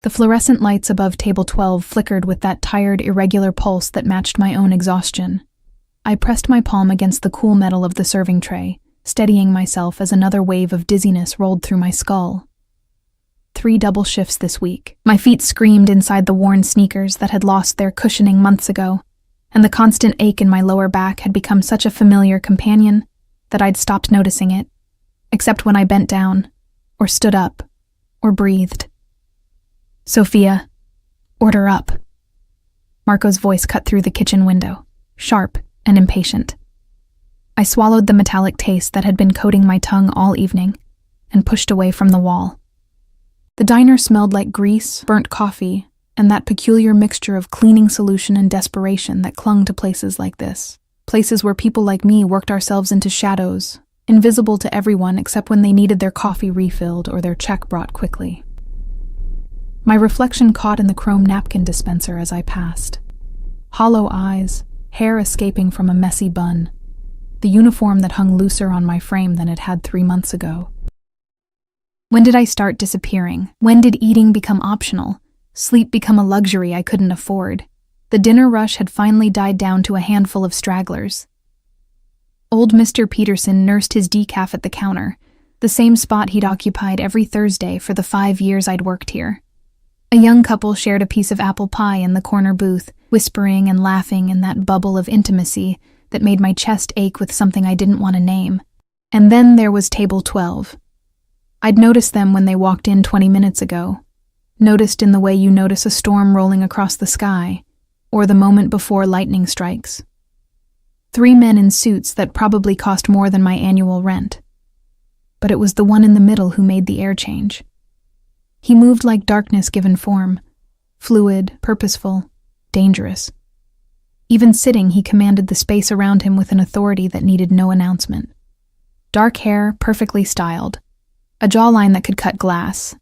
The fluorescent lights above table 12 flickered with that tired, irregular pulse that matched my own exhaustion. I pressed my palm against the cool metal of the serving tray, steadying myself as another wave of dizziness rolled through my skull. 3 double shifts this week. My feet screamed inside the worn sneakers that had lost their cushioning months ago, and the constant ache in my lower back had become such a familiar companion that I'd stopped noticing it, except when I bent down, or stood up, or breathed. "Sophia, order up." Marco's voice cut through the kitchen window, sharp and impatient. I swallowed the metallic taste that had been coating my tongue all evening and pushed away from the wall. The diner smelled like grease, burnt coffee, and that peculiar mixture of cleaning solution and desperation that clung to places like this. Places where people like me worked ourselves into shadows, invisible to everyone except when they needed their coffee refilled or their check brought quickly. My reflection caught in the chrome napkin dispenser as I passed. Hollow eyes, hair escaping from a messy bun, the uniform that hung looser on my frame than it had 3 months ago. When did I start disappearing? When did eating become optional? Sleep become a luxury I couldn't afford? The dinner rush had finally died down to a handful of stragglers. Old Mr. Peterson nursed his decaf at the counter, the same spot he'd occupied every Thursday for the 5 years I'd worked here. A young couple shared a piece of apple pie in the corner booth, whispering and laughing in that bubble of intimacy that made my chest ache with something I didn't want to name. And then there was table 12. I'd noticed them when they walked in 20 minutes ago, noticed in the way you notice a storm rolling across the sky, or the moment before lightning strikes. 3 men in suits that probably cost more than my annual rent. But it was the one in the middle who made the air change. He moved like darkness given form, fluid, purposeful, dangerous. Even sitting, he commanded the space around him with an authority that needed no announcement. Dark hair, perfectly styled, a jawline that could cut glass,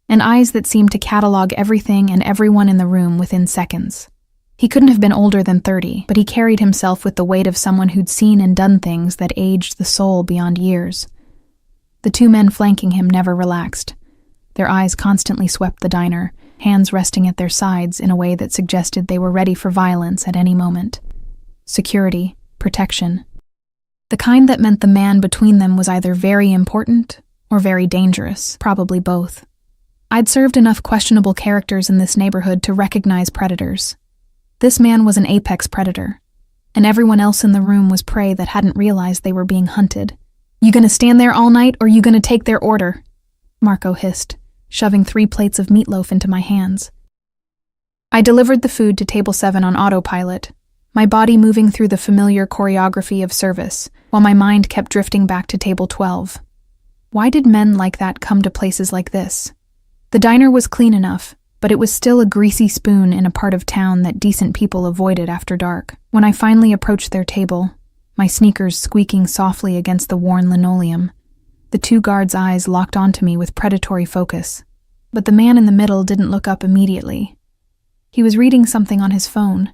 and eyes that seemed to catalog everything and everyone in the room within seconds. He couldn't have been older than 30, but he carried himself with the weight of someone who'd seen and done things that aged the soul beyond years. The 2 men flanking him never relaxed. Their eyes constantly swept the diner, hands resting at their sides in a way that suggested they were ready for violence at any moment. Security, protection. The kind that meant the man between them was either very important or very dangerous, probably both. I'd served enough questionable characters in this neighborhood to recognize predators. This man was an apex predator, and everyone else in the room was prey that hadn't realized they were being hunted. "You gonna stand there all night, or you gonna take their order?" Marco hissed, shoving 3 plates of meatloaf into my hands. I delivered the food to table 7 on autopilot, my body moving through the familiar choreography of service, while my mind kept drifting back to table 12. Why did men like that come to places like this? The diner was clean enough, but it was still a greasy spoon in a part of town that decent people avoided after dark. When I finally approached their table, my sneakers squeaking softly against the worn linoleum, the 2 guards' eyes locked onto me with predatory focus. But the man in the middle didn't look up immediately. He was reading something on his phone,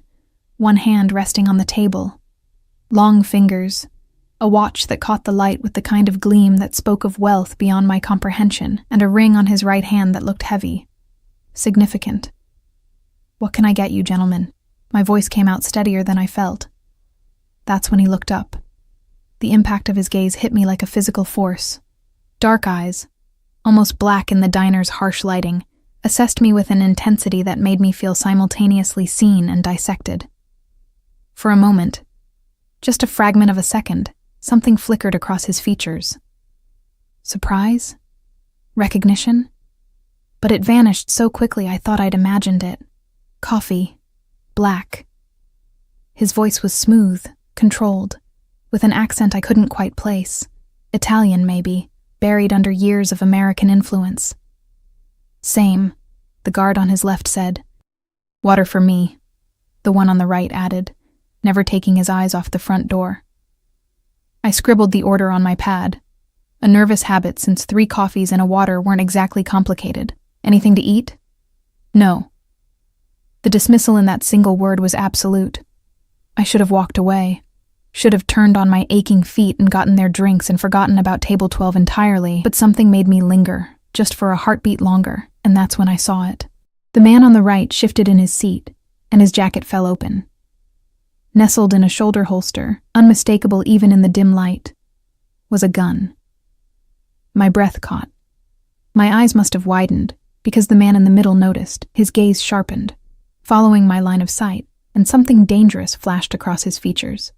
one hand resting on the table. Long fingers, a watch that caught the light with the kind of gleam that spoke of wealth beyond my comprehension, and a ring on his right hand that looked heavy. Significant. "What can I get you, gentlemen?" My voice came out steadier than I felt. That's when he looked up. The impact of his gaze hit me like a physical force. Dark eyes, almost black in the diner's harsh lighting, assessed me with an intensity that made me feel simultaneously seen and dissected. For a moment, just a fragment of a second, something flickered across his features. Surprise? Recognition? But it vanished so quickly I thought I'd imagined it. Coffee. Black. His voice was smooth, controlled, with an accent I couldn't quite place. Italian, maybe, buried under years of American influence. "Same," the guard on his left said. "Water for me," the one on the right added, never taking his eyes off the front door. I scribbled the order on my pad, a nervous habit since 3 coffees and a water weren't exactly complicated. "Anything to eat?" "No." The dismissal in that single word was absolute. I should have walked away, should have turned on my aching feet and gotten their drinks and forgotten about table 12 entirely, but something made me linger, just for a heartbeat longer, and that's when I saw it. The man on the right shifted in his seat, and his jacket fell open. Nestled in a shoulder holster, unmistakable even in the dim light, was a gun. My breath caught. My eyes must have widened, because the man in the middle noticed, his gaze sharpened, following my line of sight, and something dangerous flashed across his features.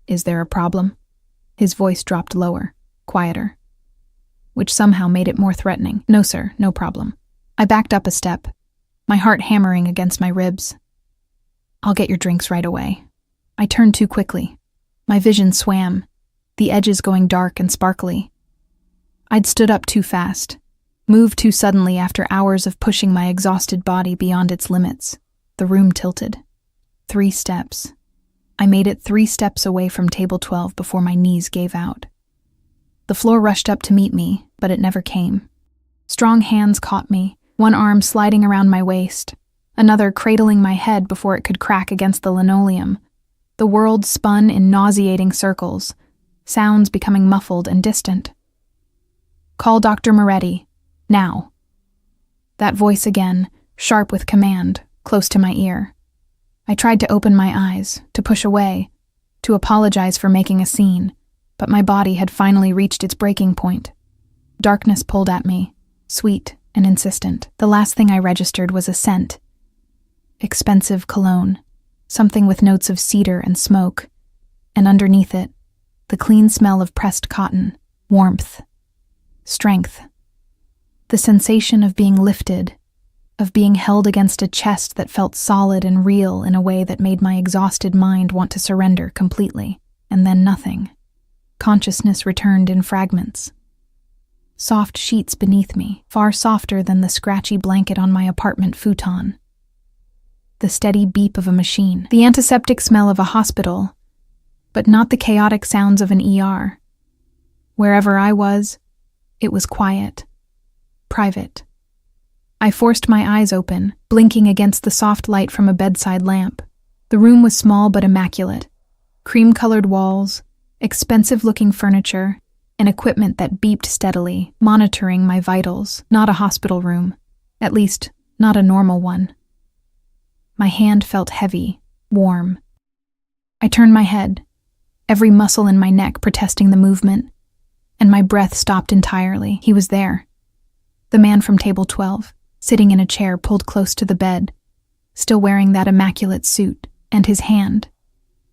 "Is there a problem?" His voice dropped lower, quieter, which somehow made it more threatening. "No, sir, no problem." I backed up a step, my heart hammering against my ribs. "I'll get your drinks right away." I turned too quickly. My vision swam, the edges going dark and sparkly. I'd stood up too fast, moved too suddenly after hours of pushing my exhausted body beyond its limits. The room tilted. 3 steps. I made it 3 steps away from table 12 before my knees gave out. The floor rushed up to meet me, but it never came. Strong hands caught me, one arm sliding around my waist, another cradling my head before it could crack against the linoleum. The world spun in nauseating circles, sounds becoming muffled and distant. "Call Dr. Moretti, now." That voice again, sharp with command, close to my ear. I tried to open my eyes, to push away, to apologize for making a scene, but my body had finally reached its breaking point. Darkness pulled at me, sweet and insistent. The last thing I registered was a scent. Expensive cologne, something with notes of cedar and smoke, and underneath it, the clean smell of pressed cotton, warmth, strength. The sensation of being lifted, of being held against a chest that felt solid and real in a way that made my exhausted mind want to surrender completely, and then nothing. Consciousness returned in fragments. Soft sheets beneath me, far softer than the scratchy blanket on my apartment futon. The steady beep of a machine, the antiseptic smell of a hospital, but not the chaotic sounds of an ER. Wherever I was, it was quiet, private. I forced my eyes open, blinking against the soft light from a bedside lamp. The room was small but immaculate. Cream-colored walls, expensive-looking furniture, and equipment that beeped steadily, monitoring my vitals. Not a hospital room. At least, not a normal one. My hand felt heavy, warm. I turned my head, every muscle in my neck protesting the movement, and my breath stopped entirely. He was there. The man from table 12, sitting in a chair pulled close to the bed, still wearing that immaculate suit, and his hand.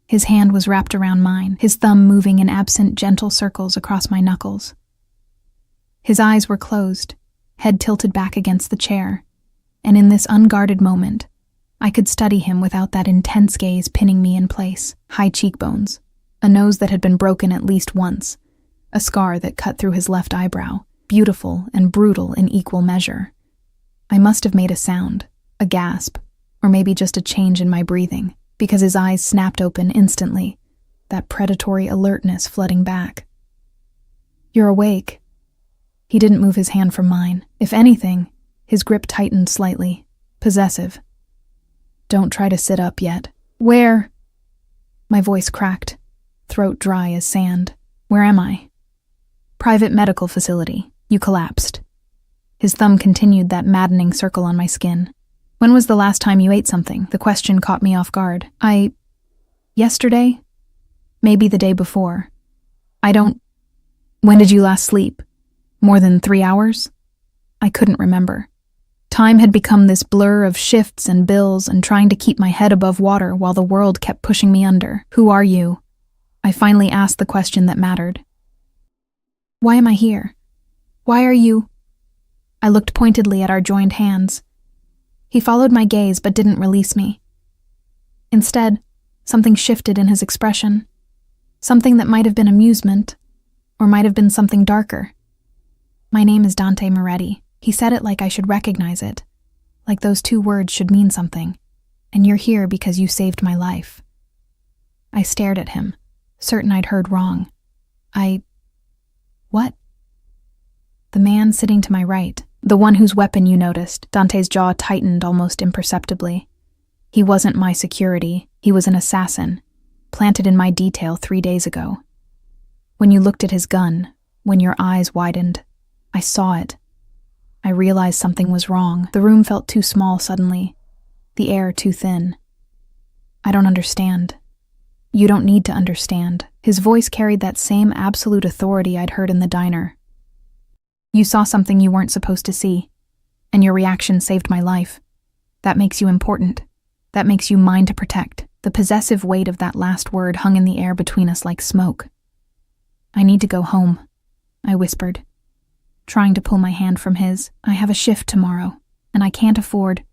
His hand was wrapped around mine, his thumb moving in absent, gentle circles across my knuckles. His eyes were closed, head tilted back against the chair, and in this unguarded moment, I could study him without that intense gaze pinning me in place. High cheekbones, a nose that had been broken at least once, a scar that cut through his left eyebrow, beautiful and brutal in equal measure. I must have made a sound, a gasp, or maybe just a change in my breathing, because his eyes snapped open instantly, that predatory alertness flooding back. "You're awake." He didn't move his hand from mine. If anything, his grip tightened slightly, possessive. "Don't try to sit up yet." "Where?" My voice cracked, throat dry as sand. "Where am I?" "Private medical facility. You collapsed." His thumb continued that maddening circle on my skin. "When was the last time you ate something?" The question caught me off guard. Yesterday? Maybe the day before. When did you last sleep? More than 3 hours? I couldn't remember. Time had become this blur of shifts and bills and trying to keep my head above water while the world kept pushing me under. "Who are you?" I finally asked the question that mattered. "Why am I here? Why are you?" I looked pointedly at our joined hands. He followed my gaze but didn't release me. Instead, something shifted in his expression. Something that might have been amusement, or might have been something darker. "My name is Dante Moretti." He said it like I should recognize it, like those 2 words should mean something, "and you're here because you saved my life." I stared at him, certain I'd heard wrong. What? The man sitting to my right, the one whose weapon you noticed, Dante's jaw tightened almost imperceptibly. He wasn't my security, he was an assassin, planted in my detail 3 days ago. When you looked at his gun, when your eyes widened, I saw it. I realized something was wrong. The room felt too small suddenly, the air too thin. I don't understand. You don't need to understand. His voice carried that same absolute authority I'd heard in the diner. You saw something you weren't supposed to see, and your reaction saved my life. That makes you important. That makes you mine to protect. The possessive weight of that last word hung in the air between us like smoke. I need to go home, I whispered, trying to pull my hand from his. I have a shift tomorrow, and I can't afford.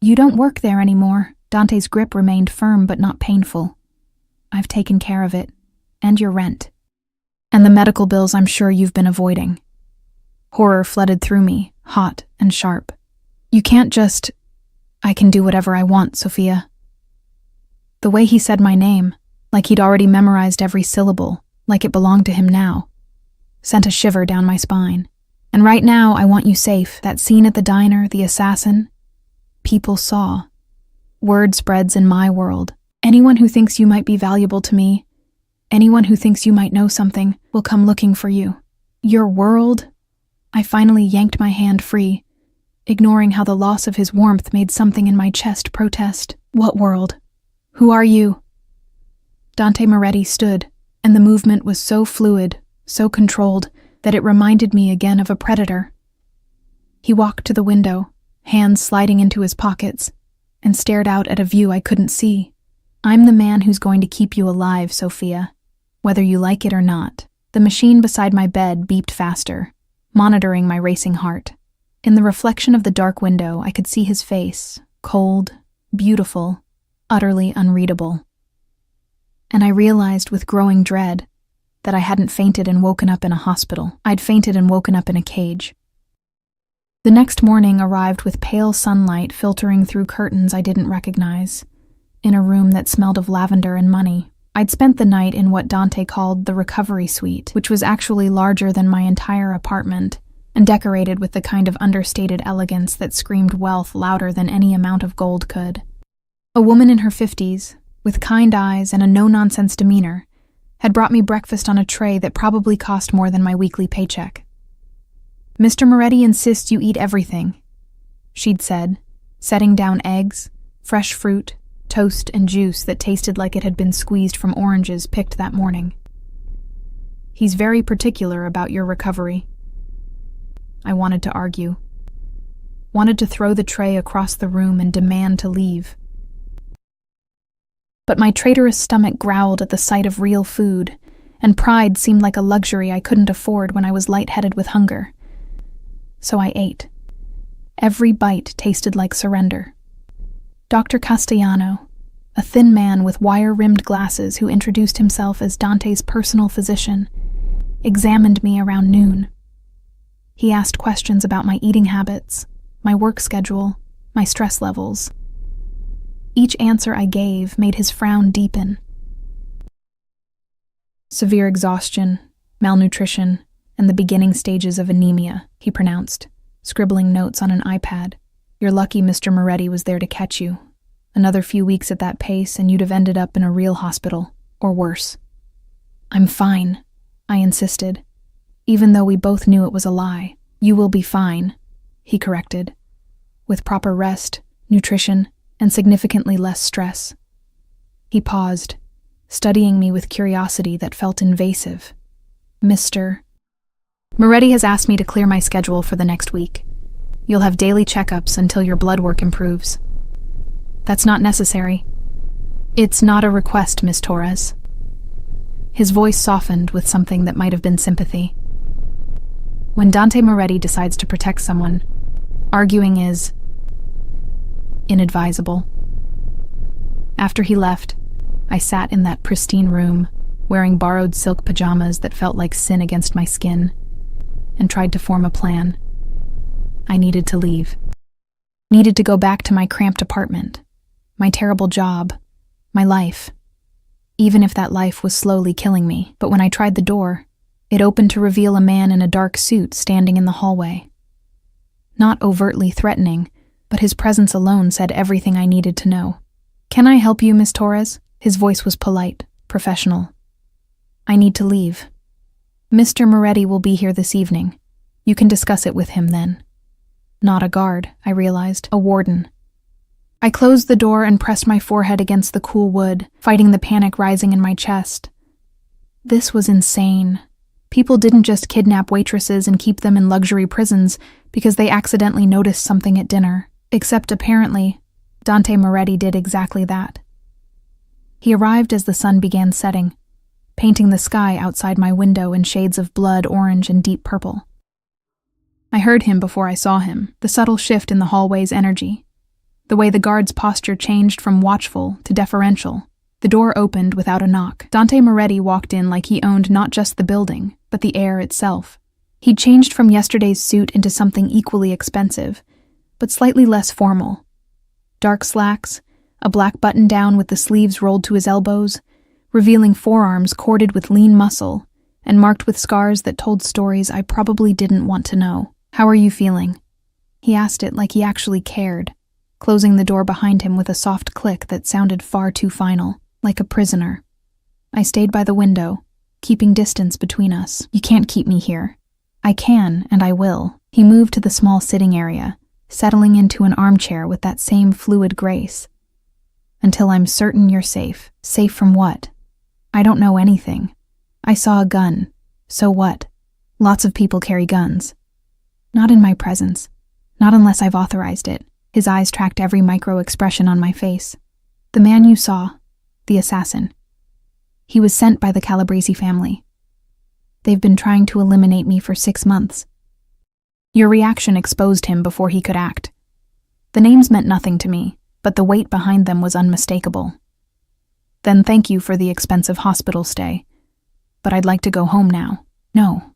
You don't work there anymore. Dante's grip remained firm but not painful. I've taken care of it, and your rent. And the medical bills I'm sure you've been avoiding. Horror flooded through me, hot and sharp. You can't just... I can do whatever I want, Sophia. The way he said my name, like he'd already memorized every syllable, like it belonged to him now, sent a shiver down my spine. And right now, I want you safe. That scene at the diner, the assassin, people saw. Word spreads in my world. Anyone who thinks you might be valuable to me, anyone who thinks you might know something, will come looking for you. Your world? I finally yanked my hand free, ignoring how the loss of his warmth made something in my chest protest. What world? Who are you? Dante Moretti stood, and the movement was so fluid, so controlled, that it reminded me again of a predator. He walked to the window, hands sliding into his pockets, and stared out at a view I couldn't see. I'm the man who's going to keep you alive, Sophia, whether you like it or not. The machine beside my bed beeped faster, monitoring my racing heart. In the reflection of the dark window, I could see his face, cold, beautiful, utterly unreadable. And I realized with growing dread that I hadn't fainted and woken up in a hospital. I'd fainted and woken up in a cage. The next morning arrived with pale sunlight filtering through curtains I didn't recognize, in a room that smelled of lavender and money. I'd spent the night in what Dante called the recovery suite, which was actually larger than my entire apartment, and decorated with the kind of understated elegance that screamed wealth louder than any amount of gold could. A woman in her 50s, with kind eyes and a no-nonsense demeanor, had brought me breakfast on a tray that probably cost more than my weekly paycheck. Mr. Moretti insists you eat everything, she'd said, setting down eggs, fresh fruit, toast, and juice that tasted like it had been squeezed from oranges picked that morning. He's very particular about your recovery. I wanted to argue. Wanted to throw the tray across the room and demand to leave. But my traitorous stomach growled at the sight of real food, and pride seemed like a luxury I couldn't afford when I was lightheaded with hunger. So I ate. Every bite tasted like surrender. Dr. Castellano, a thin man with wire-rimmed glasses who introduced himself as Dante's personal physician, examined me around noon. He asked questions about my eating habits, my work schedule, my stress levels. Each answer I gave made his frown deepen. Severe exhaustion, malnutrition, and the beginning stages of anemia, he pronounced, scribbling notes on an iPad. You're lucky Mr. Moretti was there to catch you. Another few weeks at that pace and you'd have ended up in a real hospital, or worse. I'm fine, I insisted, even though we both knew it was a lie. You will be fine, he corrected, with proper rest, nutrition, and significantly less stress. He paused, studying me with curiosity that felt invasive. Mr. Moretti has asked me to clear my schedule for the next week. You'll have daily checkups until your blood work improves. That's not necessary. It's not a request, Miss Torres. His voice softened with something that might have been sympathy. When Dante Moretti decides to protect someone, arguing is inadvisable. After he left, I sat in that pristine room, wearing borrowed silk pajamas that felt like sin against my skin, and tried to form a plan. I needed to leave. Needed to go back to my cramped apartment, my terrible job, my life, even if that life was slowly killing me. But when I tried the door, it opened to reveal a man in a dark suit standing in the hallway. Not overtly threatening, but his presence alone said everything I needed to know. Can I help you, Miss Torres? His voice was polite, professional. I need to leave. Mr. Moretti will be here this evening. You can discuss it with him then. Not a guard, I realized, a warden. I closed the door and pressed my forehead against the cool wood, fighting the panic rising in my chest. This was insane. People didn't just kidnap waitresses and keep them in luxury prisons because they accidentally noticed something at dinner. Except apparently, Dante Moretti did exactly that. He arrived as the sun began setting, painting the sky outside my window in shades of blood orange and deep purple. I heard him before I saw him, the subtle shift in the hallway's energy. The way the guard's posture changed from watchful to deferential. The door opened without a knock. Dante Moretti walked in like he owned not just the building, but the air itself. He'd changed from yesterday's suit into something equally expensive, but slightly less formal. Dark slacks, a black button-down with the sleeves rolled to his elbows, revealing forearms corded with lean muscle and marked with scars that told stories I probably didn't want to know. "How are you feeling?" He asked it like he actually cared, closing the door behind him with a soft click that sounded far too final, like a prisoner. I stayed by the window, keeping distance between us. "You can't keep me here." "I can, and I will." He moved to the small sitting area, settling into an armchair with that same fluid grace. "Until I'm certain you're safe." "Safe from what?" "I don't know anything. I saw a gun. So what? Lots of people carry guns." "Not in my presence. Not unless I've authorized it." His eyes tracked every micro-expression on my face. "The man you saw, the assassin. He was sent by the Calabrese family. They've been trying to eliminate me for 6 months." Your reaction exposed him before he could act. The names meant nothing to me, but the weight behind them was unmistakable. "Then thank you for the expensive hospital stay. But I'd like to go home now." "No."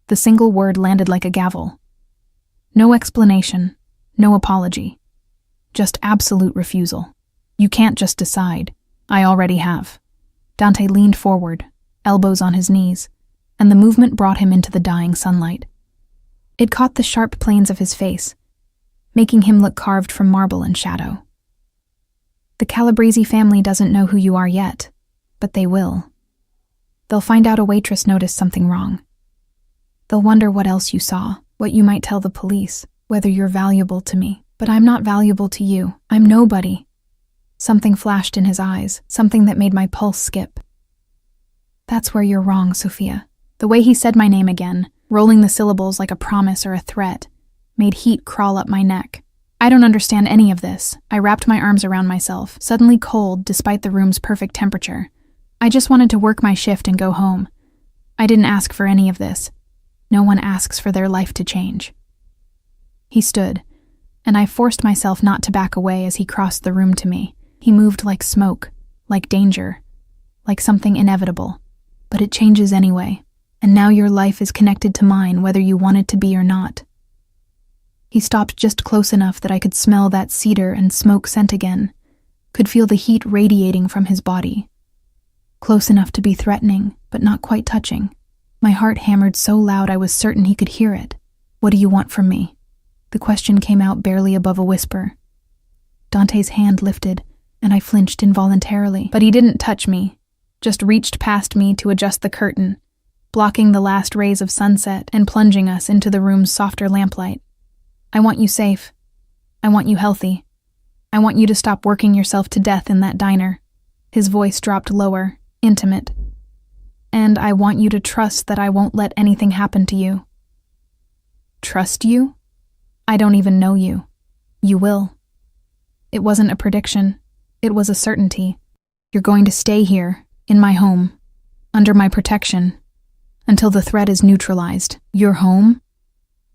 The single word landed like a gavel. No explanation, no apology. Just absolute refusal. "You can't just decide. I already have." Dante leaned forward, elbows on his knees, and the movement brought him into the dying sunlight. It caught the sharp planes of his face, making him look carved from marble and shadow. "The Calabrese family doesn't know who you are yet, but they will. They'll find out a waitress noticed something wrong. They'll wonder what else you saw, what you might tell the police, whether you're valuable to me. But I'm not valuable to you. I'm nobody." Something flashed in his eyes, something that made my pulse skip. "That's where you're wrong, Sophia." The way he said my name again, rolling the syllables like a promise or a threat, made heat crawl up my neck. "I don't understand any of this." I wrapped my arms around myself, suddenly cold despite the room's perfect temperature. "I just wanted to work my shift and go home. I didn't ask for any of this. No one asks for their life to change." He stood, and I forced myself not to back away as he crossed the room to me. He moved like smoke, like danger, like something inevitable. "But it changes anyway, and now your life is connected to mine whether you want it to be or not." He stopped just close enough that I could smell that cedar and smoke scent again, could feel the heat radiating from his body. Close enough to be threatening, but not quite touching. My heart hammered so loud I was certain he could hear it. "What do you want from me?" The question came out barely above a whisper. Dante's hand lifted, and I flinched involuntarily. But he didn't touch me, just reached past me to adjust the curtain, blocking the last rays of sunset and plunging us into the room's softer lamplight. "I want you safe. I want you healthy. I want you to stop working yourself to death in that diner." His voice dropped lower, intimate. "And I want you to trust that I won't let anything happen to you." "Trust you? I don't even know you." "You will." It wasn't a prediction. It was a certainty. "You're going to stay here, in my home, under my protection, until the threat is neutralized." "Your home?"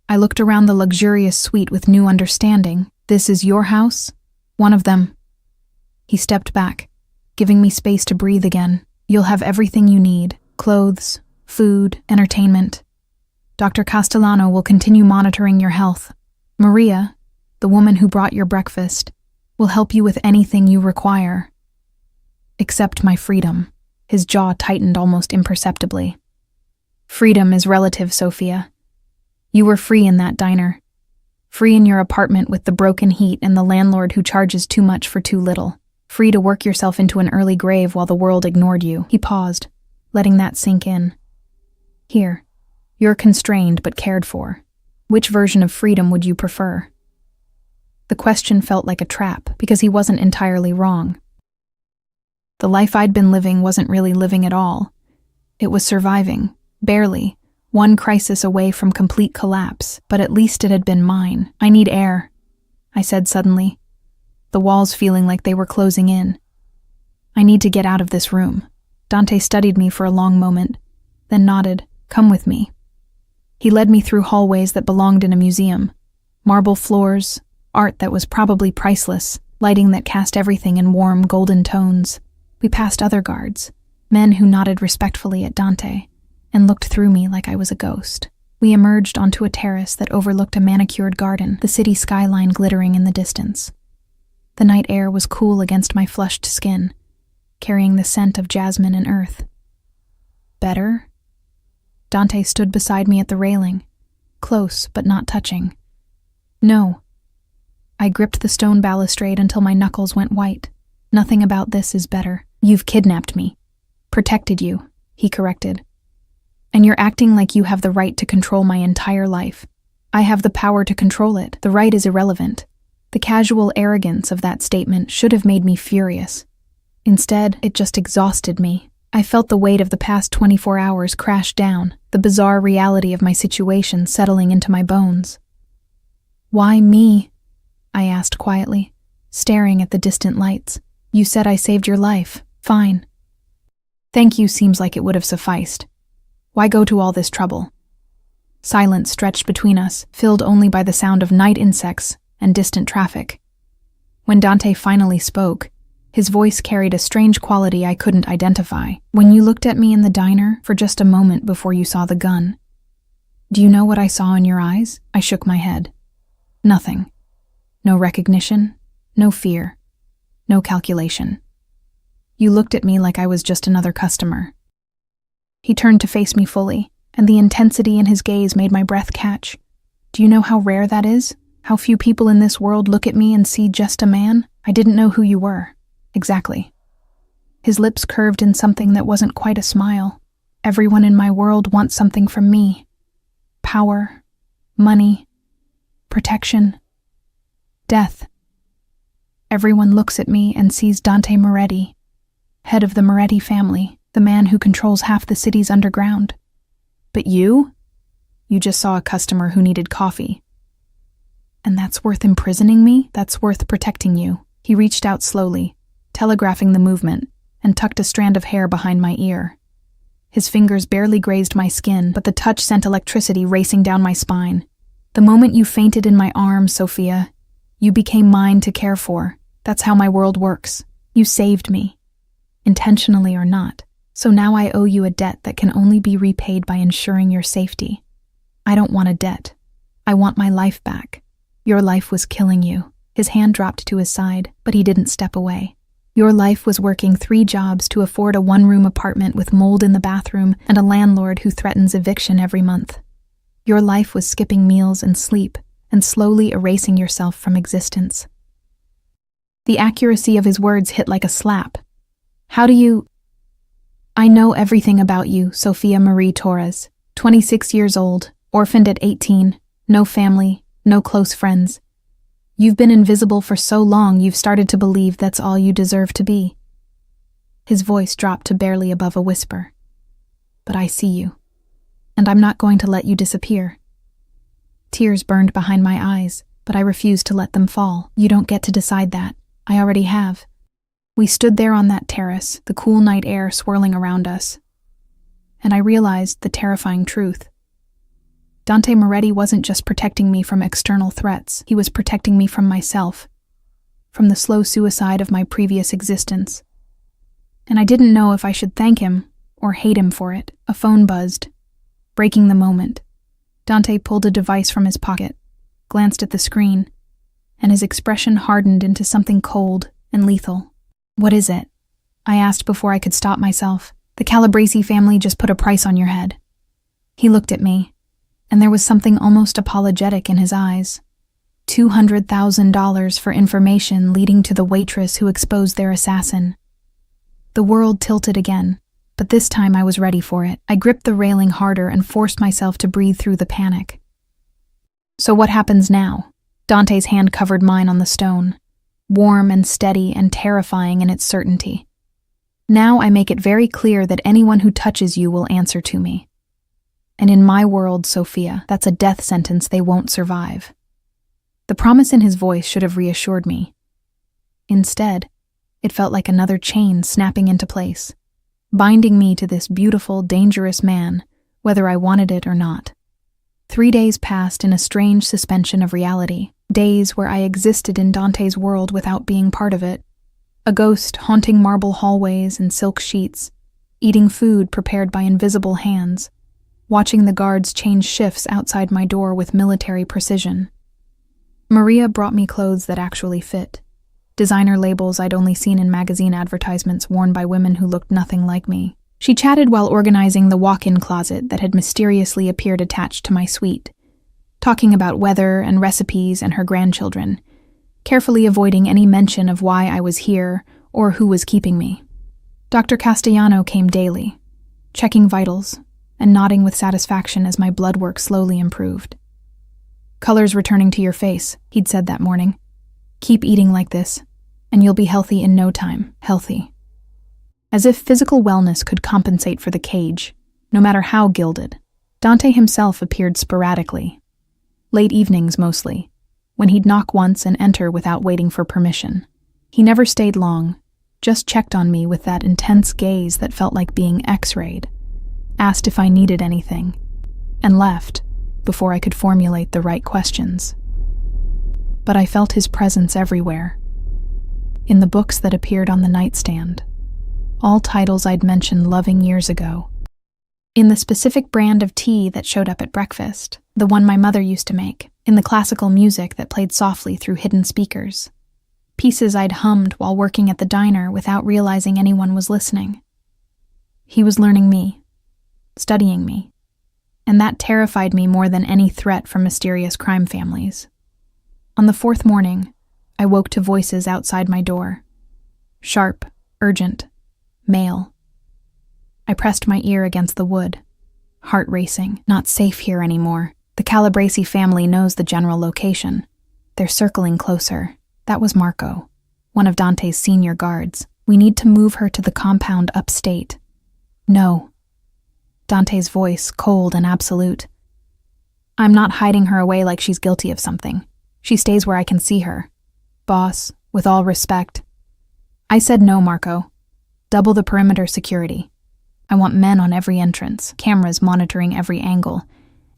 I looked around the luxurious suite with new understanding. "This is your house? One of them." He stepped back, giving me space to breathe again. "You'll have everything you need. Clothes, food, entertainment. Dr. Castellano will continue monitoring your health. Maria, the woman who brought your breakfast, will help you with anything you require. Except my freedom." His jaw tightened almost imperceptibly. "Freedom is relative, Sophia. You were free in that diner. Free in your apartment with the broken heat and the landlord who charges too much for too little. Free to work yourself into an early grave while the world ignored you." He paused, letting that sink in. "Here, you're constrained but cared for. Which version of freedom would you prefer? The question felt like a trap, because he wasn't entirely wrong. The life I'd been living wasn't really living at all. It was surviving, barely, one crisis away from complete collapse, but at least it had been mine. I need air, I said suddenly, the walls feeling like they were closing in. I need to get out of this room. Dante studied me for a long moment, then nodded. Come with me. He led me through hallways that belonged in a museum. Marble floors, art that was probably priceless, lighting that cast everything in warm, golden tones. We passed other guards, men who nodded respectfully at Dante, and looked through me like I was a ghost. We emerged onto a terrace that overlooked a manicured garden, the city skyline glittering in the distance. The night air was cool against my flushed skin, carrying the scent of jasmine and earth. Better? Dante stood beside me at the railing, close but not touching. No. I gripped the stone balustrade until my knuckles went white. Nothing about this is better. You've kidnapped me. Protected you, he corrected. And you're acting like you have the right to control my entire life. I have the power to control it. The right is irrelevant. The casual arrogance of that statement should have made me furious. Instead, it just exhausted me. I felt the weight of the past 24 hours crash down, the bizarre reality of my situation settling into my bones. Why me? I asked quietly, staring at the distant lights. You said I saved your life. Fine. Thank you seems like it would have sufficed. Why go to all this trouble? Silence stretched between us, filled only by the sound of night insects and distant traffic. When Dante finally spoke, his voice carried a strange quality I couldn't identify. When you looked at me in the diner for just a moment before you saw the gun, do you know what I saw in your eyes? I shook my head. Nothing. No recognition, no fear, no calculation. You looked at me like I was just another customer. He turned to face me fully, and the intensity in his gaze made my breath catch. Do you know how rare that is? How few people in this world look at me and see just a man? I didn't know who you were. Exactly. His lips curved in something that wasn't quite a smile. Everyone in my world wants something from me. Power, money, protection, death. Everyone looks at me and sees Dante Moretti, head of the Moretti family, the man who controls half the city's underground. But you? You just saw a customer who needed coffee. And that's worth imprisoning me? That's worth protecting you. He reached out slowly, telegraphing the movement, and tucked a strand of hair behind my ear. His fingers barely grazed my skin, but the touch sent electricity racing down my spine. The moment you fainted in my arms, Sophia, you became mine to care for. That's how my world works. You saved me, intentionally or not. So now I owe you a debt that can only be repaid by ensuring your safety. I don't want a debt. I want my life back. Your life was killing you. His hand dropped to his side, but he didn't step away. Your life was working 3 jobs to afford a 1-room apartment with mold in the bathroom and a landlord who threatens eviction every month. Your life was skipping meals and sleep and slowly erasing yourself from existence. The accuracy of his words hit like a slap. How do you... I know everything about you, Sophia Marie Torres, 26 years old, orphaned at 18, no family, no close friends. You've been invisible for so long you've started to believe that's all you deserve to be. His voice dropped to barely above a whisper. But I see you, and I'm not going to let you disappear. Tears burned behind my eyes, but I refused to let them fall. You don't get to decide that. I already have. We stood there on that terrace, the cool night air swirling around us. And I realized the terrifying truth. Dante Moretti wasn't just protecting me from external threats, he was protecting me from myself, from the slow suicide of my previous existence. And I didn't know if I should thank him or hate him for it. A phone buzzed, breaking the moment. Dante pulled a device from his pocket, glanced at the screen, and his expression hardened into something cold and lethal. What is it? I asked before I could stop myself. The Calabresi family just put a price on your head. He looked at me, and there was something almost apologetic in his eyes. $200,000 for information leading to the waitress who exposed their assassin. The world tilted again, but this time I was ready for it. I gripped the railing harder and forced myself to breathe through the panic. So what happens now? Dante's hand covered mine on the stone, warm and steady and terrifying in its certainty. Now I make it very clear that anyone who touches you will answer to me. And in my world, Sophia, that's a death sentence they won't survive. The promise in his voice should have reassured me. Instead, it felt like another chain snapping into place, binding me to this beautiful, dangerous man, whether I wanted it or not. 3 days passed in a strange suspension of reality, days where I existed in Dante's world without being part of it, a ghost haunting marble hallways and silk sheets, eating food prepared by invisible hands, watching the guards change shifts outside my door with military precision. Maria brought me clothes that actually fit, designer labels I'd only seen in magazine advertisements worn by women who looked nothing like me. She chatted while organizing the walk-in closet that had mysteriously appeared attached to my suite, talking about weather and recipes and her grandchildren, carefully avoiding any mention of why I was here or who was keeping me. Dr. Castellano came daily, checking vitals and nodding with satisfaction as my blood work slowly improved. "Color's returning to your face," he'd said that morning. "Keep eating like this, and you'll be healthy in no time, healthy." As if physical wellness could compensate for the cage, no matter how gilded, Dante himself appeared sporadically. Late evenings mostly, when he'd knock once and enter without waiting for permission. He never stayed long, just checked on me with that intense gaze that felt like being X-rayed, asked if I needed anything, and left before I could formulate the right questions. But I felt his presence everywhere. In the books that appeared on the nightstand, all titles I'd mentioned loving years ago. In the specific brand of tea that showed up at breakfast, the one my mother used to make, in the classical music that played softly through hidden speakers, pieces I'd hummed while working at the diner without realizing anyone was listening. He was learning me, studying me, and that terrified me more than any threat from mysterious crime families. On the 4th morning, I woke to voices outside my door. Sharp, urgent, male. I pressed my ear against the wood, heart racing. Not safe here anymore. The Calabresi family knows the general location. They're circling closer. That was Marco, one of Dante's senior guards. "We need to move her to the compound upstate." "No." Dante's voice, cold and absolute. "I'm not hiding her away like she's guilty of something. She stays where I can see her. Boss, with all respect." I said no, Marco. "Double the perimeter security. I want men on every entrance, cameras monitoring every angle,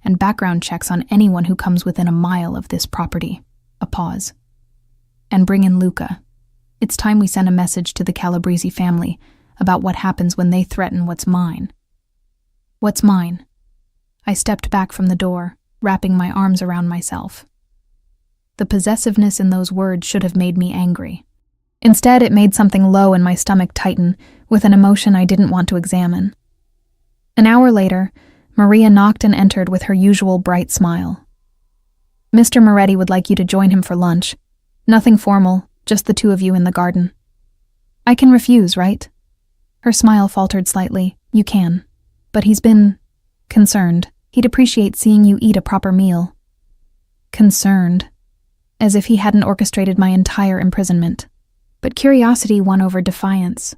and background checks on anyone who comes within a mile of this property." A pause. "And bring in Luca. It's time we send a message to the Calabresi family about what happens when they threaten what's mine." "What's mine?" I stepped back from the door, wrapping my arms around myself. The possessiveness in those words should have made me angry. Instead, it made something low in my stomach tighten with an emotion I didn't want to examine. An hour later, Maria knocked and entered with her usual bright smile. "Mr. Moretti would like you to join him for lunch. Nothing formal, just the two of you in the garden." "I can refuse, right?" Her smile faltered slightly. "You can. But he's been concerned. He'd appreciate seeing you eat a proper meal." Concerned. As if he hadn't orchestrated my entire imprisonment. But curiosity won over defiance.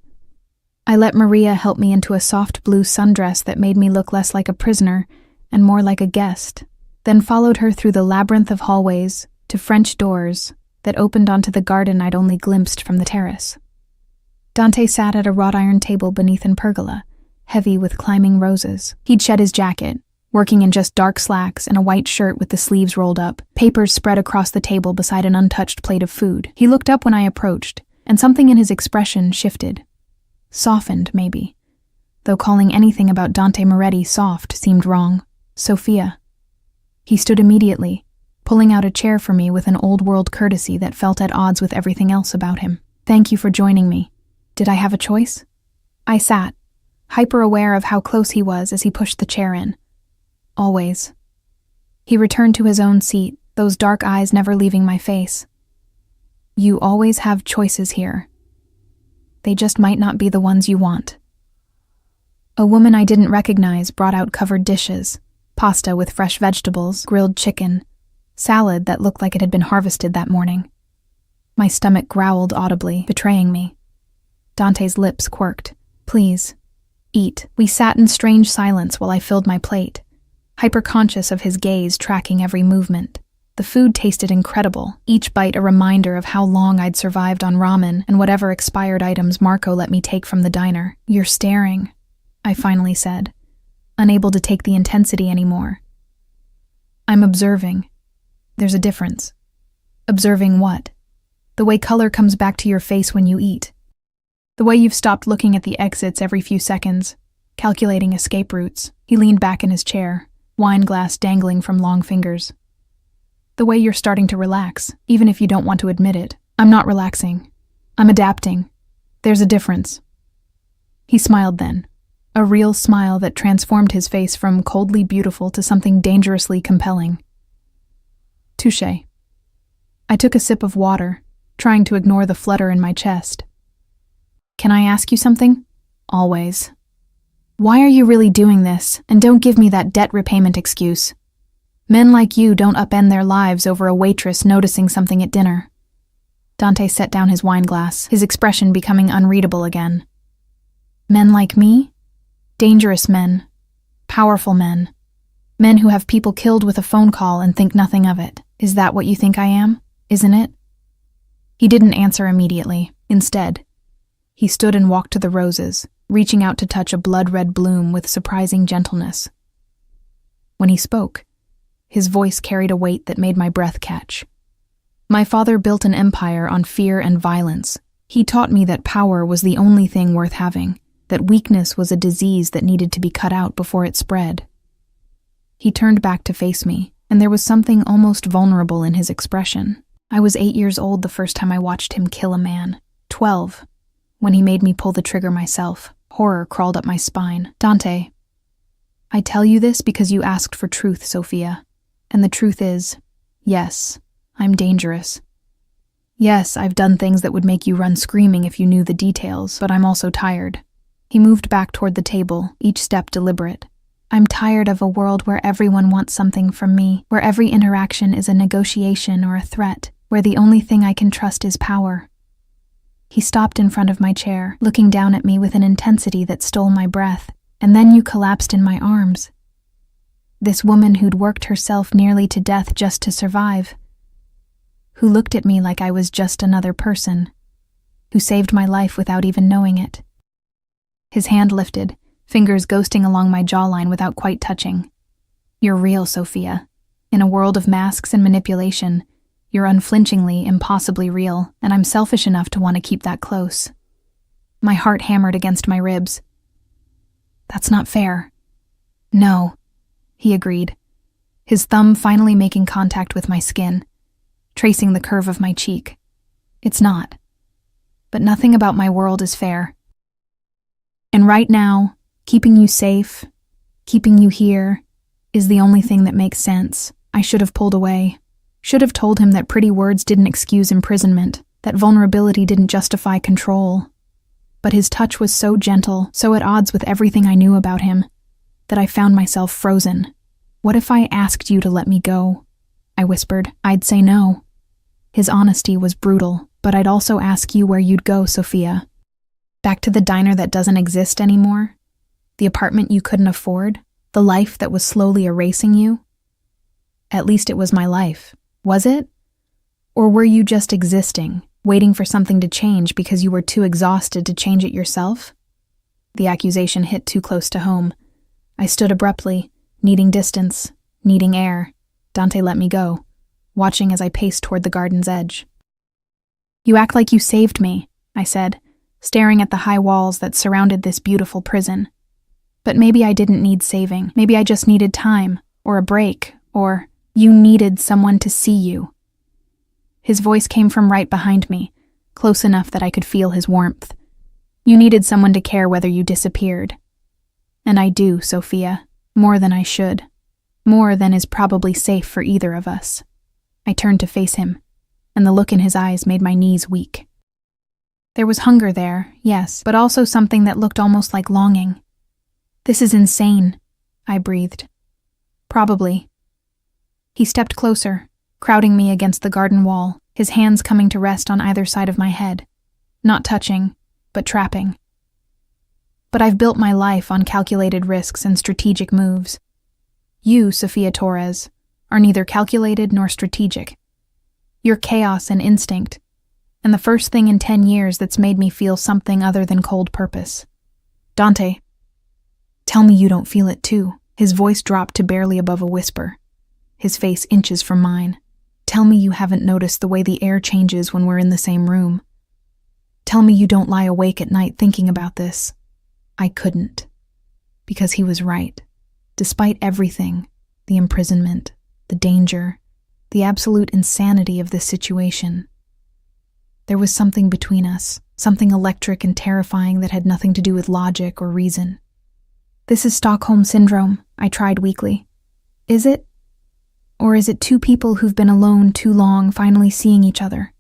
I let Maria help me into a soft blue sundress that made me look less like a prisoner and more like a guest, then followed her through the labyrinth of hallways to French doors that opened onto the garden I'd only glimpsed from the terrace. Dante sat at a wrought iron table beneath an pergola, heavy with climbing roses. He'd shed his jacket, working in just dark slacks and a white shirt with the sleeves rolled up, papers spread across the table beside an untouched plate of food. He looked up when I approached, and something in his expression shifted. Softened, maybe. Though calling anything about Dante Moretti soft seemed wrong. "Sophia." He stood immediately, pulling out a chair for me with an old-world courtesy that felt at odds with everything else about him. "Thank you for joining me. Did I have a choice?" I sat, hyper-aware of how close he was as he pushed the chair in. "Always." He returned to his own seat, those dark eyes never leaving my face. "You always have choices here. They just might not be the ones you want." A woman I didn't recognize brought out covered dishes, pasta with fresh vegetables, grilled chicken, salad that looked like it had been harvested that morning. My stomach growled audibly, betraying me. Dante's lips quirked. Please, eat. We sat in strange silence while I filled my plate, hyper-conscious of his gaze tracking every movement. The food tasted incredible, each bite a reminder of how long I'd survived on ramen and whatever expired items Marco let me take from the diner. You're staring, I finally said, unable to take the intensity anymore. I'm observing. There's a difference. Observing what? The way color comes back to your face when you eat. The way you've stopped looking at the exits every few seconds, calculating escape routes. He leaned back in his chair, wine glass dangling from long fingers. The way you're starting to relax, even if you don't want to admit it. I'm not relaxing. I'm adapting. There's a difference. He smiled then, a real smile that transformed his face from coldly beautiful to something dangerously compelling. Touché. I took a sip of water, trying to ignore the flutter in my chest. Can I ask you something? Always. Why are you really doing this, and don't give me that debt repayment excuse? Men like you don't upend their lives over a waitress noticing something at dinner. Dante set down his wine glass, his expression becoming unreadable again. Men like me? Dangerous men. Powerful men. Men who have people killed with a phone call and think nothing of it. Is that what you think I am? Isn't it? He didn't answer immediately. Instead, he stood and walked to the roses, reaching out to touch a blood-red bloom with surprising gentleness. When he spoke, his voice carried a weight that made my breath catch. My father built an empire on fear and violence. He taught me that power was the only thing worth having, that weakness was a disease that needed to be cut out before it spread. He turned back to face me, and there was something almost vulnerable in his expression. I was 8 years old the first time I watched him kill a man. 12, when he made me pull the trigger myself. Horror crawled up my spine. Dante, I tell you this because you asked for truth, Sophia. And the truth is, yes, I'm dangerous. Yes, I've done things that would make you run screaming if you knew the details, but I'm also tired. He moved back toward the table, each step deliberate. I'm tired of a world where everyone wants something from me, where every interaction is a negotiation or a threat, where the only thing I can trust is power. He stopped in front of my chair, looking down at me with an intensity that stole my breath, and then you collapsed in my arms. This woman who'd worked herself nearly to death just to survive, who looked at me like I was just another person, who saved my life without even knowing it. His hand lifted, fingers ghosting along my jawline without quite touching. You're real, Sophia. In a world of masks and manipulation, you're unflinchingly, impossibly real, and I'm selfish enough to want to keep that close. My heart hammered against my ribs. That's not fair. No, he agreed, his thumb finally making contact with my skin, tracing the curve of my cheek. It's not. But nothing about my world is fair. And right now, keeping you safe, keeping you here, is the only thing that makes sense. I should have pulled away. Should have told him that pretty words didn't excuse imprisonment, that vulnerability didn't justify control. But his touch was so gentle, so at odds with everything I knew about him, that I found myself frozen. What if I asked you to let me go? I whispered. I'd say no. His honesty was brutal, but I'd also ask you where you'd go, Sophia. Back to the diner that doesn't exist anymore? The apartment you couldn't afford? The life that was slowly erasing you? At least it was my life. Was it? Or were you just existing, waiting for something to change because you were too exhausted to change it yourself? The accusation hit too close to home. I stood abruptly, needing distance, needing air. Dante let me go, watching as I paced toward the garden's edge. You act like you saved me, I said, staring at the high walls that surrounded this beautiful prison. But maybe I didn't need saving. Maybe I just needed time, or a break, or you needed someone to see you. His voice came from right behind me, close enough that I could feel his warmth. You needed someone to care whether you disappeared. And I do, Sophia, more than I should. More than is probably safe for either of us. I turned to face him, and the look in his eyes made my knees weak. There was hunger there, yes, but also something that looked almost like longing. This is insane, I breathed. Probably. He stepped closer, crowding me against the garden wall, his hands coming to rest on either side of my head. Not touching, but trapping. But I've built my life on calculated risks and strategic moves. You, Sophia Torres, are neither calculated nor strategic. You're chaos and instinct, and the first thing in 10 years that's made me feel something other than cold purpose. Dante, tell me you don't feel it too. His voice dropped to barely above a whisper, his face inches from mine. Tell me you haven't noticed the way the air changes when we're in the same room. Tell me you don't lie awake at night thinking about this. I couldn't. Because he was right. Despite everything, the imprisonment, the danger, the absolute insanity of this situation, there was something between us, something electric and terrifying that had nothing to do with logic or reason. This is Stockholm Syndrome, I tried weakly. Is it? Or is it two people who've been alone too long finally seeing each other?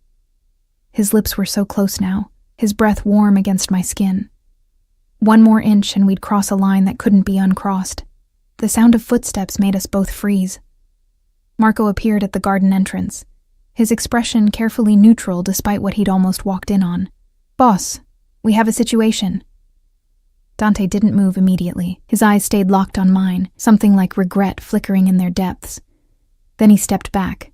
His lips were so close now, his breath warm against my skin. One more inch and we'd cross a line that couldn't be uncrossed. The sound of footsteps made us both freeze. Marco appeared at the garden entrance, his expression carefully neutral despite what he'd almost walked in on. Boss, we have a situation. Dante didn't move immediately. His eyes stayed locked on mine, something like regret flickering in their depths. Then he stepped back,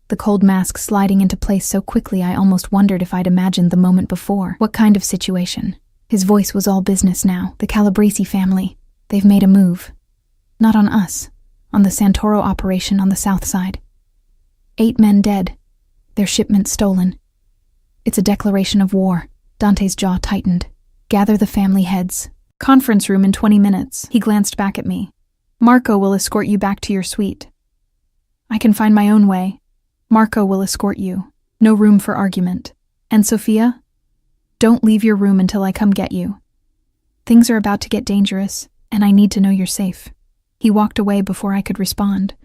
the cold mask sliding into place so quickly I almost wondered if I'd imagined the moment before. What kind of situation? His voice was all business now. The Calabresi family. They've made a move. Not on us, on the Santoro operation on the south side. 8 men dead, their shipment stolen. It's a declaration of war. Dante's jaw tightened. Gather the family heads. Conference room in 20 minutes. He glanced back at me. Marco will escort you back to your suite. I can find my own way. Marco will escort you. No room for argument. And Sophia? Don't leave your room until I come get you. Things are about to get dangerous, and I need to know you're safe. He walked away before I could respond,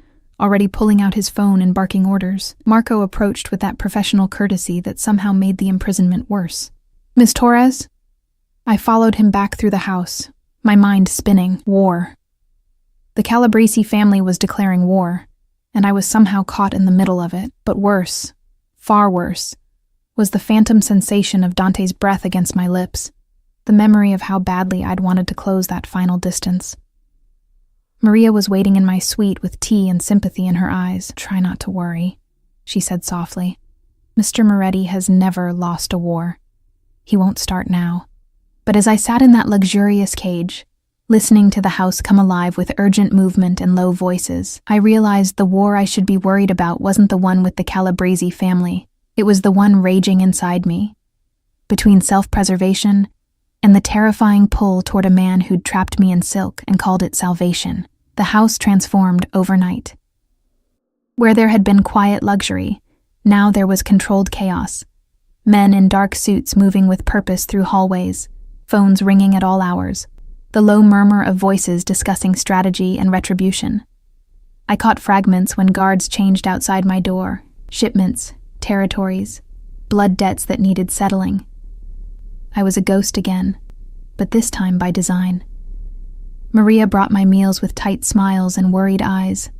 already pulling out his phone and barking orders. Marco approached with that professional courtesy that somehow made the imprisonment worse. Miss Torres? I followed him back through the house, my mind spinning. War. The Calabresi family was declaring war, and I was somehow caught in the middle of it. But worse, far worse, was the phantom sensation of Dante's breath against my lips, the memory of how badly I'd wanted to close that final distance. Maria was waiting in my suite with tea and sympathy in her eyes. Try not to worry, she said softly. Mr. Moretti has never lost a war. He won't start now. But as I sat in that luxurious cage, listening to the house come alive with urgent movement and low voices, I realized the war I should be worried about wasn't the one with the Calabresi family. It was the one raging inside me, between self-preservation and the terrifying pull toward a man who'd trapped me in silk and called it salvation. The house transformed overnight. Where there had been quiet luxury, now there was controlled chaos. Men in dark suits moving with purpose through hallways, phones ringing at all hours, the low murmur of voices discussing strategy and retribution. I caught fragments when guards changed outside my door, shipments, territories, blood debts that needed settling. I was a ghost again, but this time by design. Maria brought my meals with tight smiles and worried eyes.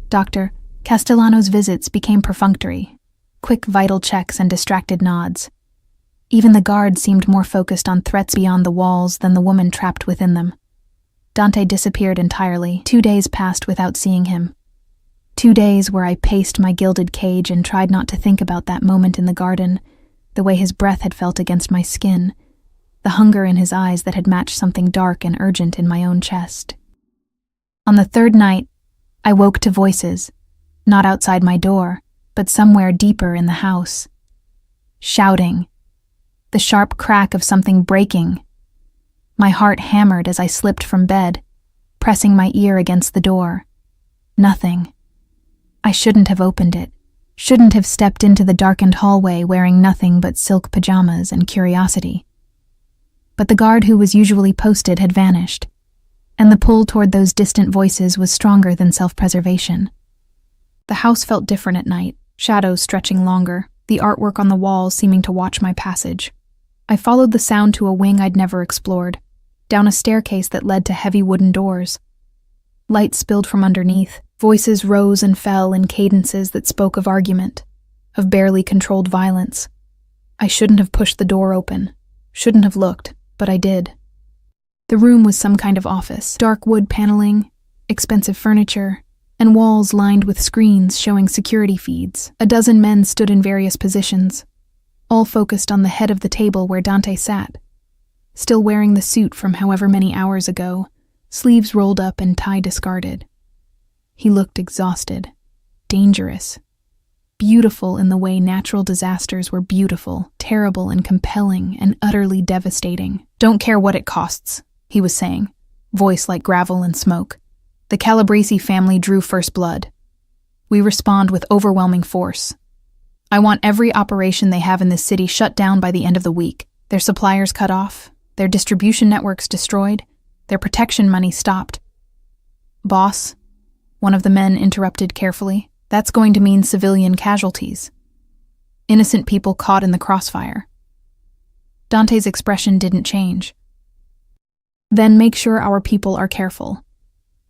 Dr. Castellano's visits became perfunctory, quick vital checks and distracted nods. Even the guards seemed more focused on threats beyond the walls than the woman trapped within them. Dante disappeared entirely. 2 days passed without seeing him. 2 days where I paced my gilded cage and tried not to think about that moment in the garden, the way his breath had felt against my skin, the hunger in his eyes that had matched something dark and urgent in my own chest. On the 3rd night, I woke to voices, not outside my door, but somewhere deeper in the house. Shouting. The sharp crack of something breaking. My heart hammered as I slipped from bed, pressing my ear against the door. Nothing. I shouldn't have opened it, shouldn't have stepped into the darkened hallway wearing nothing but silk pajamas and curiosity. But the guard who was usually posted had vanished, and the pull toward those distant voices was stronger than self-preservation. The house felt different at night, shadows stretching longer, the artwork on the walls seeming to watch my passage. I followed the sound to a wing I'd never explored, down a staircase that led to heavy wooden doors. Light spilled from underneath. Voices rose and fell in cadences that spoke of argument, of barely controlled violence. I shouldn't have pushed the door open, shouldn't have looked, but I did. The room was some kind of office, dark wood paneling, expensive furniture, and walls lined with screens showing security feeds. A dozen men stood in various positions, all focused on the head of the table where Dante sat, still wearing the suit from however many hours ago, sleeves rolled up and tie discarded. He looked exhausted, dangerous, beautiful in the way natural disasters were beautiful, terrible and compelling and utterly devastating. "Don't care what it costs," he was saying, voice like gravel and smoke. "The Calabrese family drew first blood. We respond with overwhelming force. I want every operation they have in this city shut down by the end of the week, their suppliers cut off, their distribution networks destroyed, their protection money stopped." "Boss," one of the men interrupted carefully, "that's going to mean civilian casualties. Innocent people caught in the crossfire." Dante's expression didn't change. "Then make sure our people are careful.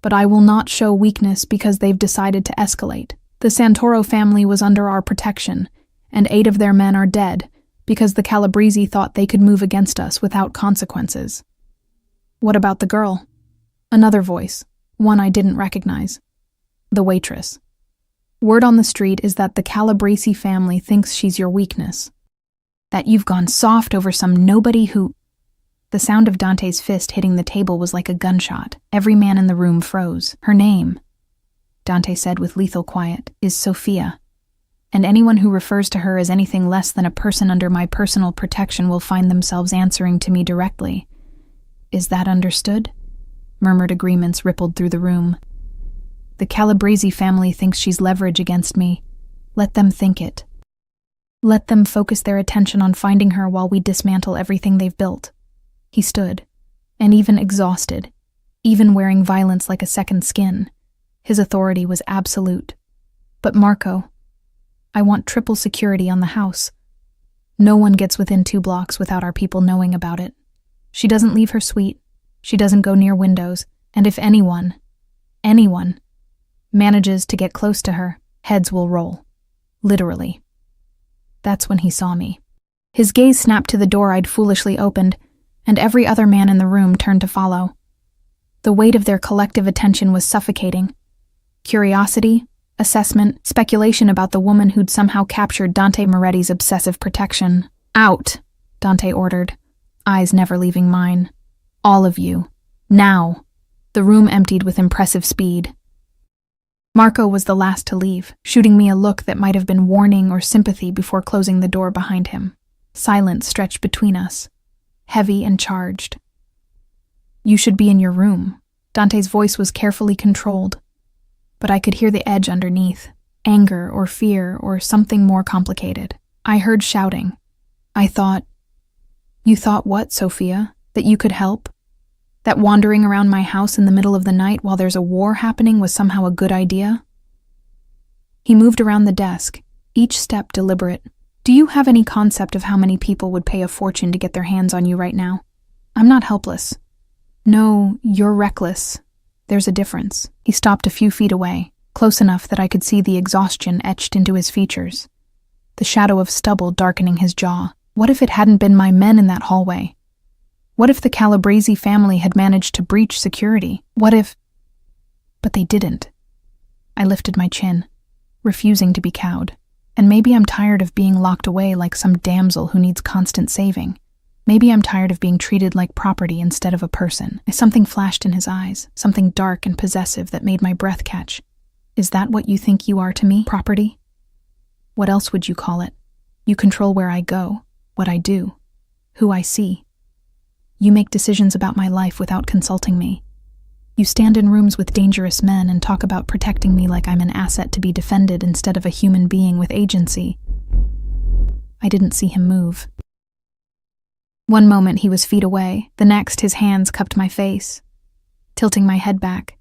But I will not show weakness because they've decided to escalate. The Santoro family was under our protection, and 8 of their men are dead because the Calabrese thought they could move against us without consequences." "What about the girl?" Another voice, one I didn't recognize. "The waitress. Word on the street is that the Calabrese family thinks she's your weakness. That you've gone soft over some nobody who—" The sound of Dante's fist hitting the table was like a gunshot. Every man in the room froze. "Her name," Dante said with lethal quiet, "is Sophia. And anyone who refers to her as anything less than a person under my personal protection will find themselves answering to me directly. Is that understood?" Murmured agreements rippled through the room. "The Calabrese family thinks she's leverage against me. Let them think it. Let them focus their attention on finding her while we dismantle everything they've built." He stood, and even exhausted, even wearing violence like a second skin. His authority was absolute. "But Marco, I want triple security on the house. No one gets within 2 blocks without our people knowing about it. She doesn't leave her suite, she doesn't go near windows, and if anyone manages to get close to her, heads will roll. Literally." That's when he saw me. His gaze snapped to the door I'd foolishly opened, and every other man in the room turned to follow. The weight of their collective attention was suffocating. Curiosity, assessment, speculation about the woman who'd somehow captured Dante Moretti's obsessive protection. "Out," Dante ordered, eyes never leaving mine. "All of you. Now." The room emptied with impressive speed. Marco was the last to leave, shooting me a look that might have been warning or sympathy before closing the door behind him. Silence stretched between us, heavy and charged. "You should be in your room." Dante's voice was carefully controlled, but I could hear the edge underneath, anger or fear or something more complicated. I heard shouting. I thought, "You thought what, Sophia? That you could help? That wandering around my house in the middle of the night while there's a war happening was somehow a good idea?" He moved around the desk, each step deliberate. "Do you have any concept of how many people would pay a fortune to get their hands on you right now? I'm not helpless. No, you're reckless. There's a difference." He stopped a few feet away, close enough that I could see the exhaustion etched into his features, the shadow of stubble darkening his jaw. What if it hadn't been my men in that hallway? What if the Calabrese family had managed to breach security? What if— But they didn't. I lifted my chin, refusing to be cowed. And maybe I'm tired of being locked away like some damsel who needs constant saving. Maybe I'm tired of being treated like property instead of a person. Something flashed in his eyes, something dark and possessive that made my breath catch. "Is that what you think you are to me, property? What else would you call it? You control where I go, what I do, who I see. You make decisions about my life without consulting me. You stand in rooms with dangerous men and talk about protecting me like I'm an asset to be defended instead of a human being with agency." I didn't see him move. One moment he was feet away, the next his hands cupped my face, tilting my head back,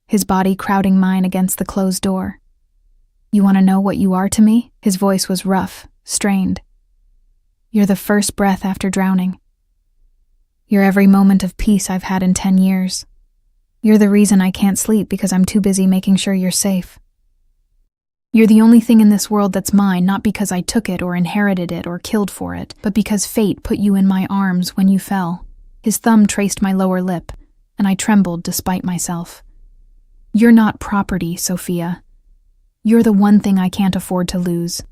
his body crowding mine against the closed door. "You want to know what you are to me?" His voice was rough, strained. "You're the first breath after drowning. You're every moment of peace I've had in 10 years. You're the reason I can't sleep because I'm too busy making sure you're safe. You're the only thing in this world that's mine, not because I took it or inherited it or killed for it, but because fate put you in my arms when you fell. His thumb traced my lower lip, and I trembled despite myself. You're not property, Sophia. You're the one thing I can't afford to lose.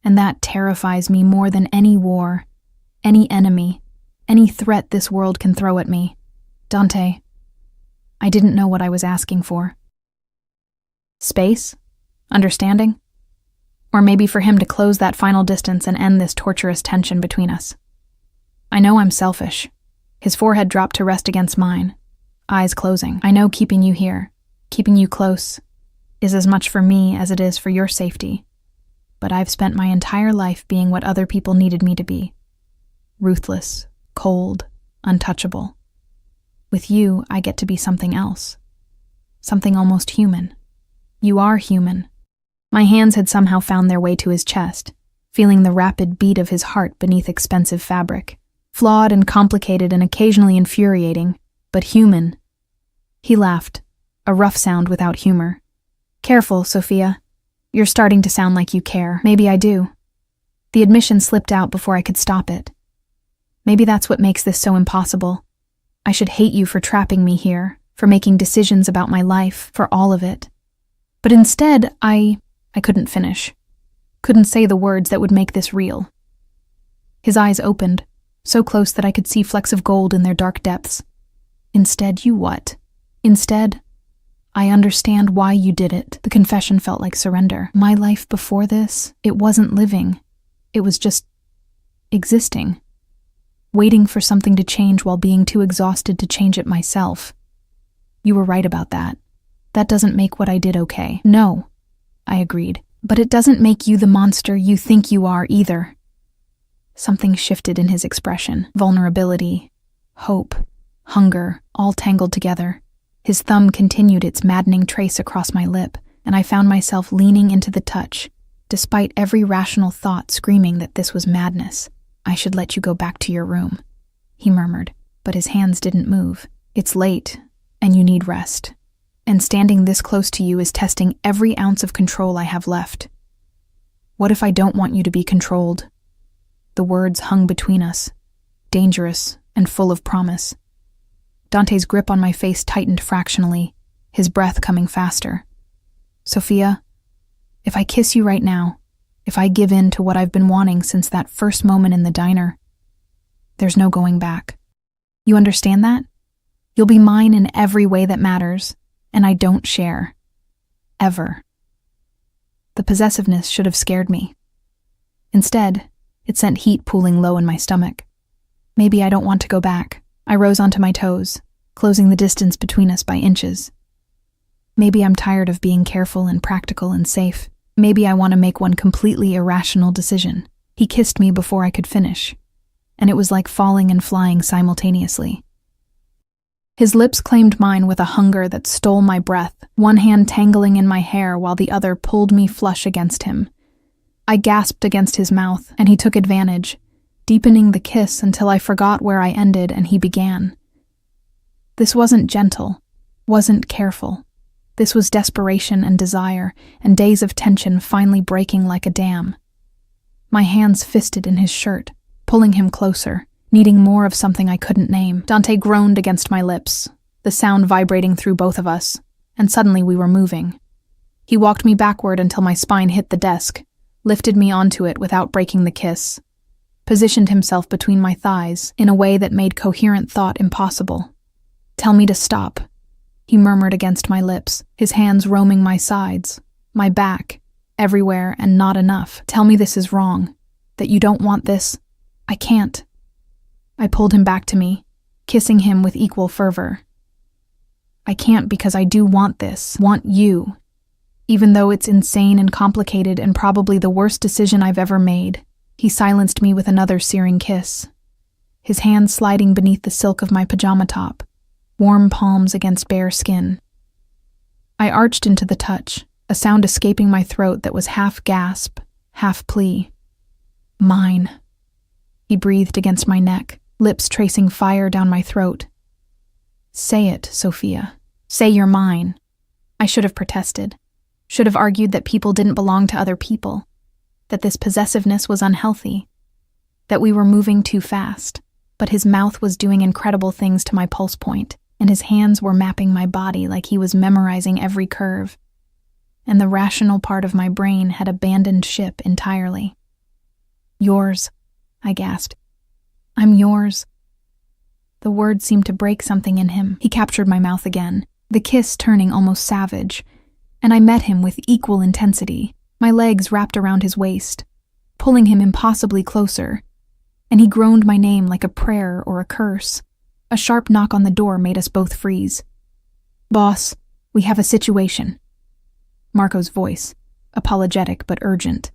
And that terrifies me more than any war, any enemy, any threat this world can throw at me. Dante, I didn't know what I was asking for. Space? Understanding? Or maybe for him to close that final distance and end this torturous tension between us. I know I'm selfish. His forehead dropped to rest against mine, eyes closing. I know keeping you here, keeping you close, is as much for me as it is for your safety. But I've spent my entire life being what other people needed me to be. Ruthless, cold, untouchable. With you, I get to be something else. Something almost human. You are human. My hands had somehow found their way to his chest, feeling the rapid beat of his heart beneath expensive fabric. Flawed and complicated and occasionally infuriating, but human. He laughed, a rough sound without humor. Careful, Sophia. You're starting to sound like you care. Maybe I do. The admission slipped out before I could stop it. Maybe that's what makes this so impossible. I should hate you for trapping me here, for making decisions about my life, for all of it. But instead, I couldn't finish. Couldn't say the words that would make this real. His eyes opened, so close that I could see flecks of gold in their dark depths. Instead, you what? Instead, I understand why you did it. The confession felt like surrender. My life before this, it wasn't living. It was just existing. Waiting for something to change while being too exhausted to change it myself. You were right about that. That doesn't make what I did okay. No, I agreed. But it doesn't make you the monster you think you are either. Something shifted in his expression. Vulnerability, hope, hunger, all tangled together. His thumb continued its maddening trace across my lip, and I found myself leaning into the touch, despite every rational thought screaming that this was madness. I should let you go back to your room, he murmured, but his hands didn't move. It's late, and you need rest. And standing this close to you is testing every ounce of control I have left. What if I don't want you to be controlled? The words hung between us, dangerous and full of promise. Dante's grip on my face tightened fractionally, his breath coming faster. Sophia, if I kiss you right now, if I give in to what I've been wanting since that first moment in the diner, there's no going back. You understand that? You'll be mine in every way that matters, and I don't share. Ever. The possessiveness should have scared me. Instead, it sent heat pooling low in my stomach. Maybe I don't want to go back. I rose onto my toes, closing the distance between us by inches. Maybe I'm tired of being careful and practical and safe. Maybe I want to make one completely irrational decision. He kissed me before I could finish, and it was like falling and flying simultaneously. His lips claimed mine with a hunger that stole my breath, one hand tangling in my hair while the other pulled me flush against him. I gasped against his mouth, and he took advantage, deepening the kiss until I forgot where I ended and he began. This wasn't gentle, wasn't careful. This was desperation and desire, and days of tension finally breaking like a dam. My hands fisted in his shirt, pulling him closer, needing more of something I couldn't name. Dante groaned against my lips, the sound vibrating through both of us, and suddenly we were moving. He walked me backward until my spine hit the desk, lifted me onto it without breaking the kiss, positioned himself between my thighs in a way that made coherent thought impossible. Tell me to stop, he murmured against my lips, his hands roaming my sides, my back, everywhere and not enough. Tell me this is wrong, that you don't want this. I can't. I pulled him back to me, kissing him with equal fervor. I can't because I do want this, want you, even though it's insane and complicated and probably the worst decision I've ever made. He silenced me with another searing kiss, his hand sliding beneath the silk of my pajama top, warm palms against bare skin. I arched into the touch, a sound escaping my throat that was half gasp, half plea. Mine. He breathed against my neck, lips tracing fire down my throat. Say it, Sophia. Say you're mine. I should have protested. Should have argued that people didn't belong to other people. That this possessiveness was unhealthy. That we were moving too fast. But his mouth was doing incredible things to my pulse point, and his hands were mapping my body like he was memorizing every curve. And the rational part of my brain had abandoned ship entirely. Yours, I gasped. I'm yours. The word seemed to break something in him. He captured my mouth again, the kiss turning almost savage, and I met him with equal intensity, my legs wrapped around his waist, pulling him impossibly closer, and he groaned my name like a prayer or a curse. A sharp knock on the door made us both freeze. Boss, we have a situation. Marco's voice, apologetic but urgent.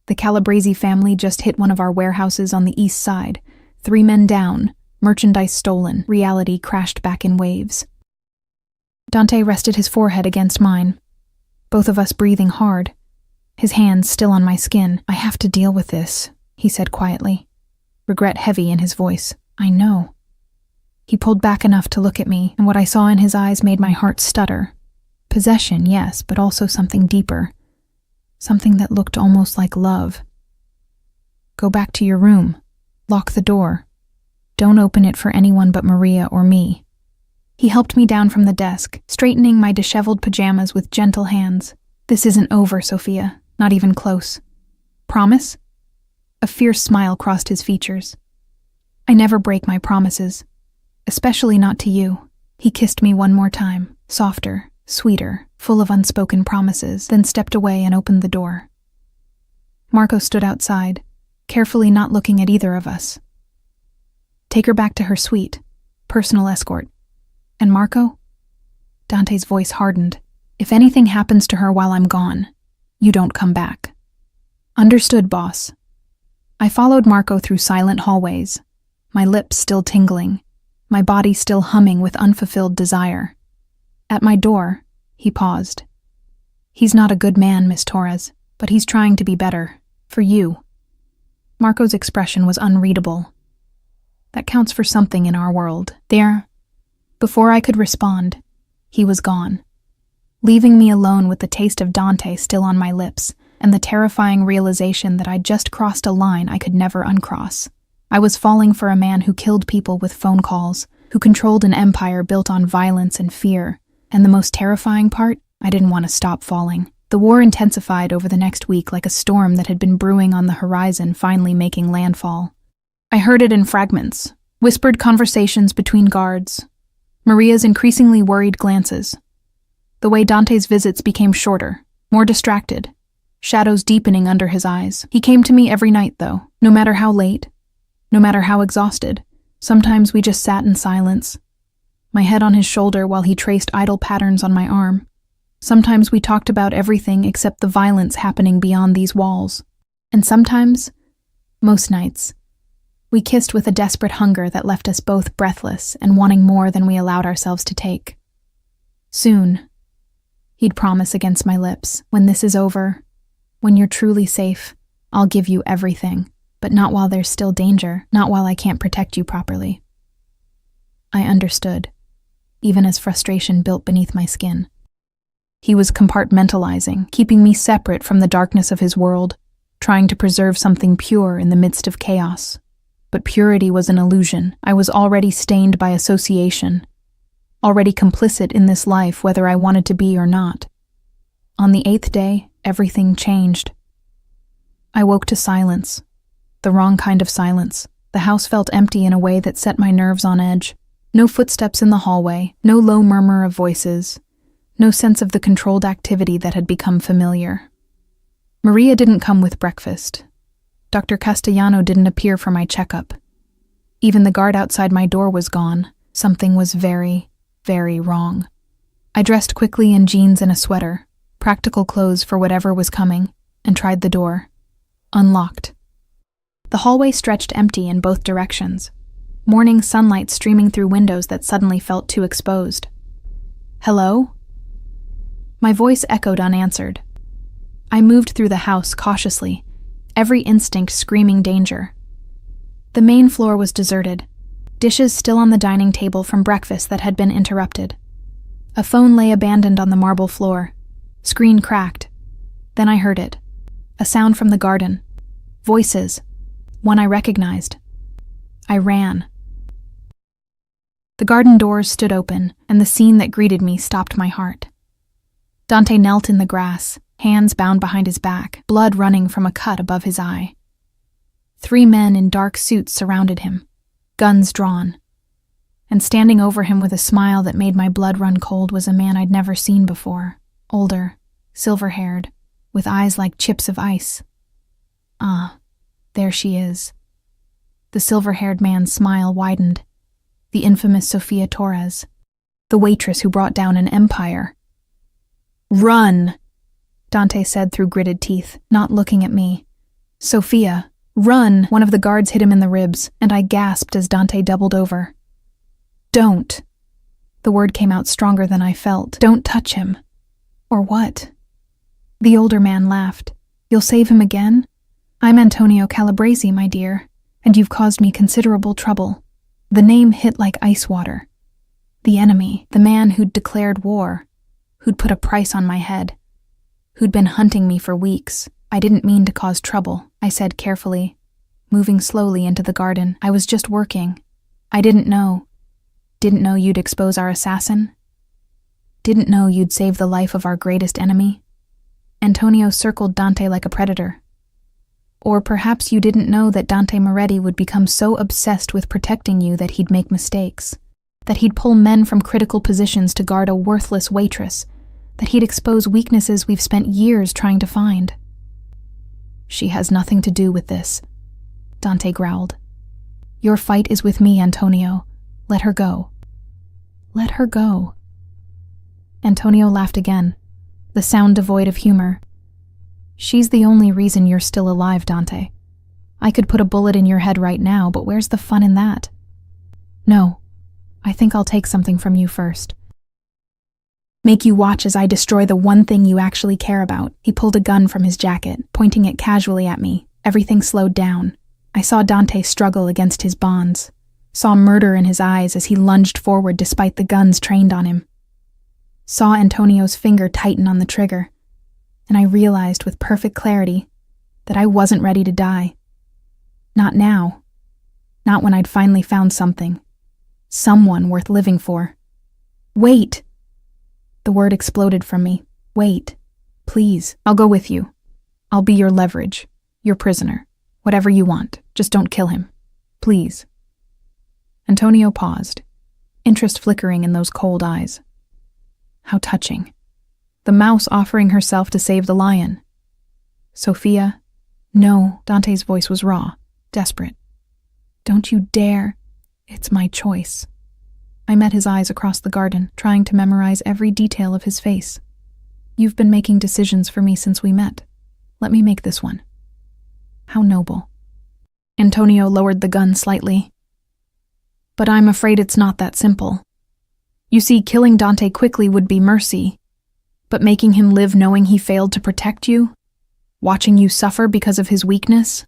The Calabrese family just hit one of our warehouses on the east side. 3 men down, merchandise stolen, reality crashed back in waves. Dante rested his forehead against mine, both of us breathing hard, his hands still on my skin. I have to deal with this, he said quietly, regret heavy in his voice. I know. He pulled back enough to look at me, and what I saw in his eyes made my heart stutter. Possession, yes, but also something deeper. Something that looked almost like love. Go back to your room. Lock the door. Don't open it for anyone but Maria or me. He helped me down from the desk, straightening my disheveled pajamas with gentle hands. This isn't over, Sophia. Not even close. Promise? A fierce smile crossed his features. I never break my promises. Especially not to you. He kissed me one more time, softer, sweeter, full of unspoken promises, then stepped away and opened the door. Marco stood outside, carefully not looking at either of us. Take her back to her suite, personal escort. And Marco? Dante's voice hardened. If anything happens to her while I'm gone, you don't come back. Understood, boss. I followed Marco through silent hallways, my lips still tingling, my body still humming with unfulfilled desire. At my door, he paused. He's not a good man, Miss Torres, but he's trying to be better. For you. Marco's expression was unreadable. That counts for something in our world. There. Before I could respond, he was gone, leaving me alone with the taste of Dante still on my lips and the terrifying realization that I'd just crossed a line I could never uncross. I was falling for a man who killed people with phone calls, who controlled an empire built on violence and fear. And the most terrifying part, I didn't want to stop falling. The war intensified over the next week like a storm that had been brewing on the horizon finally making landfall. I heard it in fragments, whispered conversations between guards, Maria's increasingly worried glances. The way Dante's visits became shorter, more distracted, shadows deepening under his eyes. He came to me every night, though, no matter how late, no matter how exhausted. Sometimes we just sat in silence, my head on his shoulder while he traced idle patterns on my arm. Sometimes we talked about everything except the violence happening beyond these walls. And sometimes, most nights, we kissed with a desperate hunger that left us both breathless and wanting more than we allowed ourselves to take. Soon, he'd promise against my lips, when this is over, when you're truly safe, I'll give you everything, but not while there's still danger, not while I can't protect you properly. I understood, even as frustration built beneath my skin. He was compartmentalizing, keeping me separate from the darkness of his world, trying to preserve something pure in the midst of chaos. But purity was an illusion. I was already stained by association, already complicit in this life whether I wanted to be or not. On the 8th day, everything changed. I woke to silence, the wrong kind of silence. The house felt empty in a way that set my nerves on edge. No footsteps in the hallway, no low murmur of voices, no sense of the controlled activity that had become familiar. Maria didn't come with breakfast. Dr. Castellano didn't appear for my checkup. Even the guard outside my door was gone. Something was very, very wrong. I dressed quickly in jeans and a sweater, practical clothes for whatever was coming, and tried the door. Unlocked. The hallway stretched empty in both directions, morning sunlight streaming through windows that suddenly felt too exposed. Hello? My voice echoed unanswered. I moved through the house cautiously, every instinct screaming danger. The main floor was deserted, dishes still on the dining table from breakfast that had been interrupted. A phone lay abandoned on the marble floor. Screen cracked. Then I heard it. A sound from the garden. Voices. One I recognized. I ran. The garden doors stood open, and the scene that greeted me stopped my heart. Dante knelt in the grass, hands bound behind his back, blood running from a cut above his eye. 3 men in dark suits surrounded him, guns drawn. And standing over him with a smile that made my blood run cold was a man I'd never seen before, older, silver-haired, with eyes like chips of ice. Ah, there she is. The silver-haired man's smile widened. The infamous Sofia Torres, the waitress who brought down an empire. "Run!" Dante said through gritted teeth, not looking at me. "Sofia, run!" One of the guards hit him in the ribs, and I gasped as Dante doubled over. "Don't." The word came out stronger than I felt. "Don't touch him." Or what? The older man laughed. "You'll save him again? I'm Antonio Calabrese, my dear, and you've caused me considerable trouble." The name hit like ice water. The enemy, the man who'd declared war, who'd put a price on my head, who'd been hunting me for weeks. "I didn't mean to cause trouble," I said carefully, moving slowly into the garden. "I was just working. I didn't know. Didn't know you'd expose our assassin. Didn't know you'd save the life of our greatest enemy." Antonio circled Dante like a predator. "Or perhaps you didn't know that Dante Moretti would become so obsessed with protecting you that he'd make mistakes, that he'd pull men from critical positions to guard a worthless waitress, that he'd expose weaknesses we've spent years trying to find." "She has nothing to do with this," Dante growled. "Your fight is with me, Antonio. Let her go." "Let her go." Antonio laughed again, the sound devoid of humor. "She's the only reason you're still alive, Dante. I could put a bullet in your head right now, but where's the fun in that? No, I think I'll take something from you first. Make you watch as I destroy the one thing you actually care about." He pulled a gun from his jacket, pointing it casually at me. Everything slowed down. I saw Dante struggle against his bonds, saw murder in his eyes as he lunged forward despite the guns trained on him. Saw Antonio's finger tighten on the trigger, and I realized with perfect clarity that I wasn't ready to die. Not now. Not when I'd finally found something. Someone worth living for. "Wait!" The word exploded from me. "Wait. Please. I'll go with you. I'll be your leverage, your prisoner. Whatever you want. Just don't kill him. Please." Antonio paused, interest flickering in those cold eyes. How touching. The mouse offering herself to save the lion. "Sofia?" "No." Dante's voice was raw, desperate. "Don't you dare. It's my choice." I met his eyes across the garden, trying to memorize every detail of his face. "You've been making decisions for me since we met. Let me make this one." How noble. Antonio lowered the gun slightly. "But I'm afraid it's not that simple. You see, killing Dante quickly would be mercy, but making him live knowing he failed to protect you, watching you suffer because of his weakness,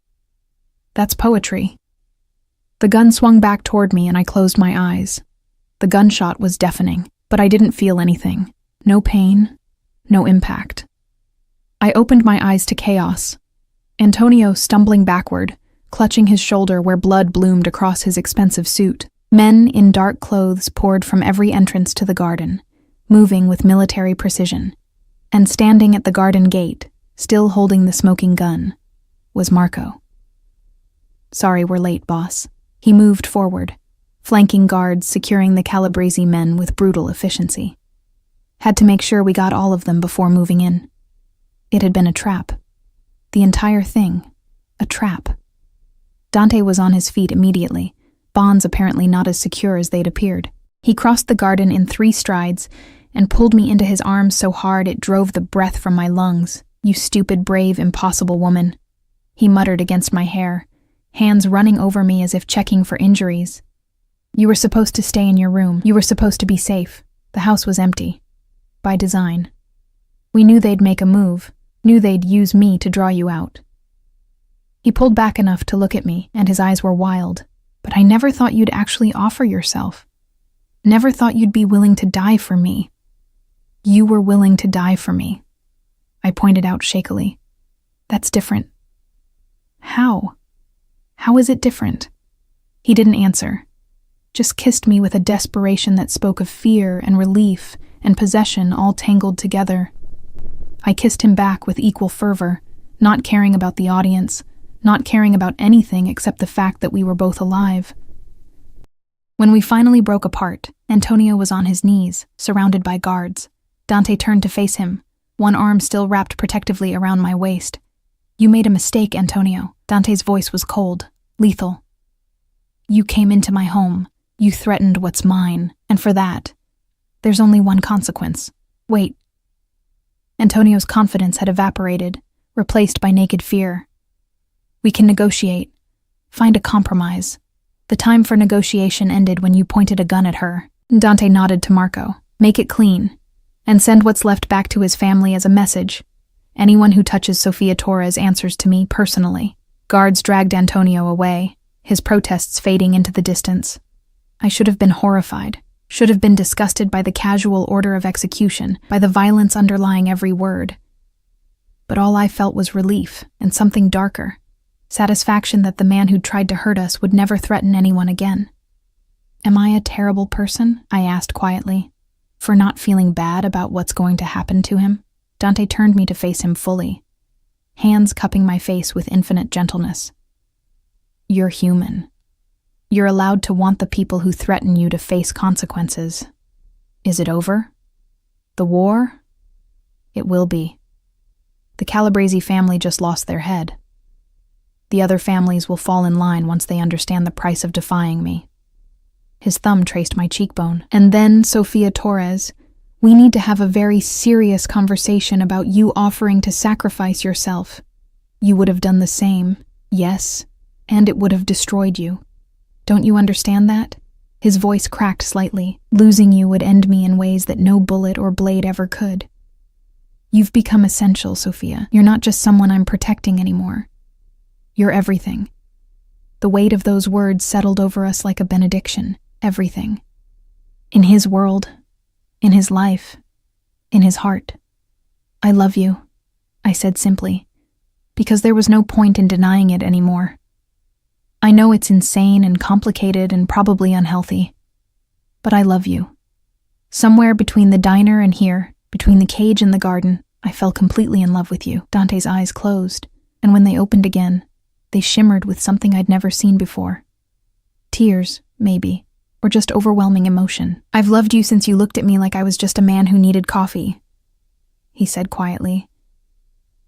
that's poetry." The gun swung back toward me and I closed my eyes. The gunshot was deafening, but I didn't feel anything. No pain, no impact. I opened my eyes to chaos. Antonio stumbling backward, clutching his shoulder where blood bloomed across his expensive suit. Men in dark clothes poured from every entrance to the garden, moving with military precision. And standing at the garden gate, still holding the smoking gun, was Marco. "Sorry we're late, boss." He moved forward, flanking guards securing the Calabrese men with brutal efficiency. Had to make sure we got all of them before moving in. It had been a trap. The entire thing, a trap. Dante was on his feet immediately, bonds apparently not as secure as they'd appeared. He crossed the garden in 3 strides and pulled me into his arms so hard it drove the breath from my lungs. "You stupid, brave, impossible woman," he muttered against my hair, hands running over me as if checking for injuries. "You were supposed to stay in your room. You were supposed to be safe. The house was empty. By design. We knew they'd make a move, knew they'd use me to draw you out." He pulled back enough to look at me, and his eyes were wild. "But I never thought you'd actually offer yourself. Never thought you'd be willing to die for me." You were willing to die for me, I pointed out shakily. That's different. How? How is it different? He didn't answer, just kissed me with a desperation that spoke of fear and relief and possession all tangled together. I kissed him back with equal fervor, not caring about the audience, not caring about anything except the fact that we were both alive. When we finally broke apart, Antonio was on his knees, surrounded by guards. Dante turned to face him, one arm still wrapped protectively around my waist. You made a mistake, Antonio. Dante's voice was cold, lethal. You came into my home. You threatened what's mine, and for that, there's only one consequence. Wait. Antonio's confidence had evaporated, replaced by naked fear. We can negotiate. Find a compromise. The time for negotiation ended when you pointed a gun at her. Dante nodded to Marco. Make it clean, and send what's left back to his family as a message. Anyone who touches Sofia Torres answers to me personally. Guards dragged Antonio away, his protests fading into the distance. I should have been horrified, should have been disgusted by the casual order of execution, by the violence underlying every word. But all I felt was relief and something darker, satisfaction that the man who'd tried to hurt us would never threaten anyone again. Am I a terrible person? I asked quietly, for not feeling bad about what's going to happen to him. Dante turned me to face him fully, hands cupping my face with infinite gentleness. You're human. You're allowed to want the people who threaten you to face consequences. Is it over? The war? It will be. The Calabrese family just lost their head. The other families will fall in line once they understand the price of defying me. His thumb traced my cheekbone. And then, Sofia Torres, we need to have a very serious conversation about you offering to sacrifice yourself. You would have done the same, yes, and it would have destroyed you. Don't you understand that? His voice cracked slightly. Losing you would end me in ways that no bullet or blade ever could. You've become essential, Sofia. You're not just someone I'm protecting anymore. You're everything. The weight of those words settled over us like a benediction. Everything. In his world, in his life, in his heart. I love you, I said simply, because there was no point in denying it anymore. I know it's insane and complicated and probably unhealthy, but I love you. Somewhere between the diner and here, between the cage and the garden, I fell completely in love with you. Dante's eyes closed, and when they opened again, they shimmered with something I'd never seen before. Tears, maybe, or just overwhelming emotion. I've loved you since you looked at me like I was just a man who needed coffee, he said quietly.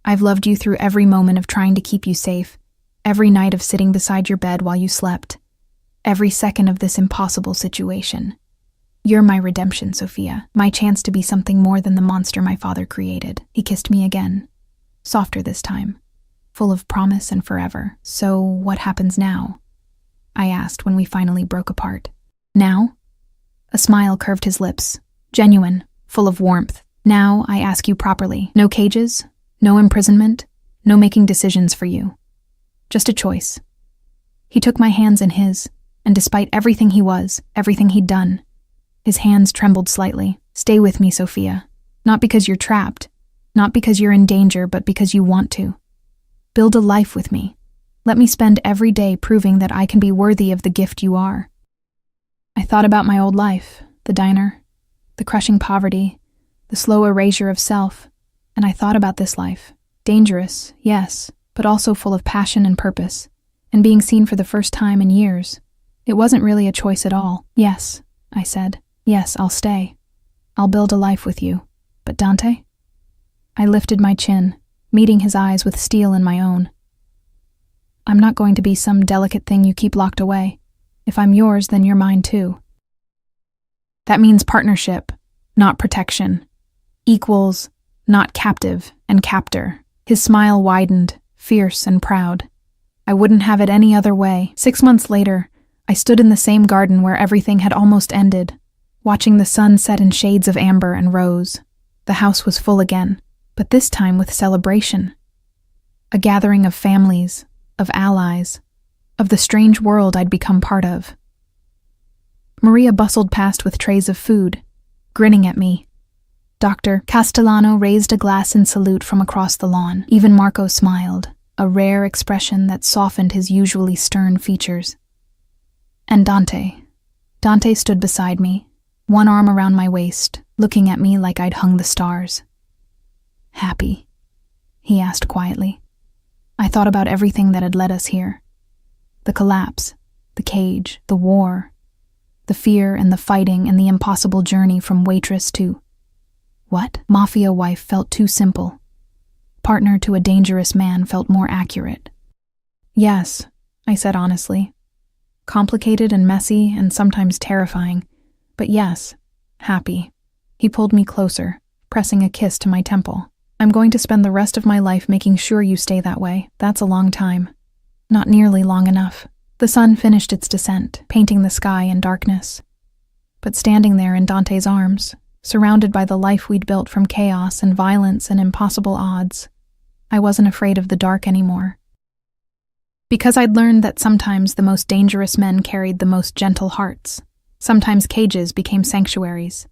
I've loved you through every moment of trying to keep you safe, every night of sitting beside your bed while you slept, every second of this impossible situation. You're my redemption, Sofia, my chance to be something more than the monster my father created. He kissed me again, softer this time, full of promise and forever. So what happens now? I asked when we finally broke apart. Now? A smile curved his lips, genuine, full of warmth. Now I ask you properly. No cages, no imprisonment, no making decisions for you. Just a choice. He took my hands in his, and despite everything he was, everything he'd done, his hands trembled slightly. Stay with me, Sofia. Not because you're trapped, not because you're in danger, but because you want to. Build a life with me. Let me spend every day proving that I can be worthy of the gift you are. I thought about my old life, the diner, the crushing poverty, the slow erasure of self, and I thought about this life. Dangerous, yes, but also full of passion and purpose, and being seen for the first time in years. It wasn't really a choice at all. Yes, I said. Yes, I'll stay. I'll build a life with you. But Dante? I lifted my chin, meeting his eyes with steel in my own. I'm not going to be some delicate thing you keep locked away. If I'm yours, then you're mine too. That means partnership, not protection. Equals, not captive and captor. His smile widened, fierce and proud. I wouldn't have it any other way. 6 months later, I stood in the same garden where everything had almost ended, watching the sun set in shades of amber and rose. The house was full again, but this time with celebration. A gathering of families, of allies, of the strange world I'd become part of. Maria bustled past with trays of food, grinning at me. Dr. Castellano raised a glass in salute from across the lawn. Even Marco smiled, a rare expression that softened his usually stern features. And Dante. Dante stood beside me, one arm around my waist, looking at me like I'd hung the stars. "Happy?" he asked quietly. I thought about everything that had led us here. The collapse, the cage, the war, the fear and the fighting and the impossible journey from Waitress to... What? Mafia wife felt too simple. Partner to a dangerous man felt more accurate. "Yes," I said honestly. "Complicated and messy and sometimes terrifying, but yes, happy." He pulled me closer, pressing a kiss to my temple. "I'm going to spend the rest of my life making sure you stay that way. That's a long time. Not nearly long enough." The sun finished its descent, painting the sky in darkness. But standing there in Dante's arms, surrounded by the life we'd built from chaos and violence and impossible odds, I wasn't afraid of the dark anymore. Because I'd learned that sometimes the most dangerous men carried the most gentle hearts. Sometimes cages became sanctuaries.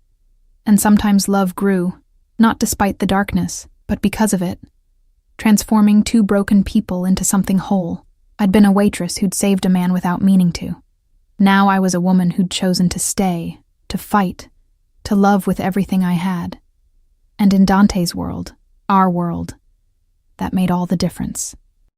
And sometimes love grew, not despite the darkness, but because of it, transforming two broken people into something whole. I'd been a waitress who'd saved a man without meaning to. Now I was a woman who'd chosen to stay, to fight, to love with everything I had. And in Dante's world, our world, that made all the difference.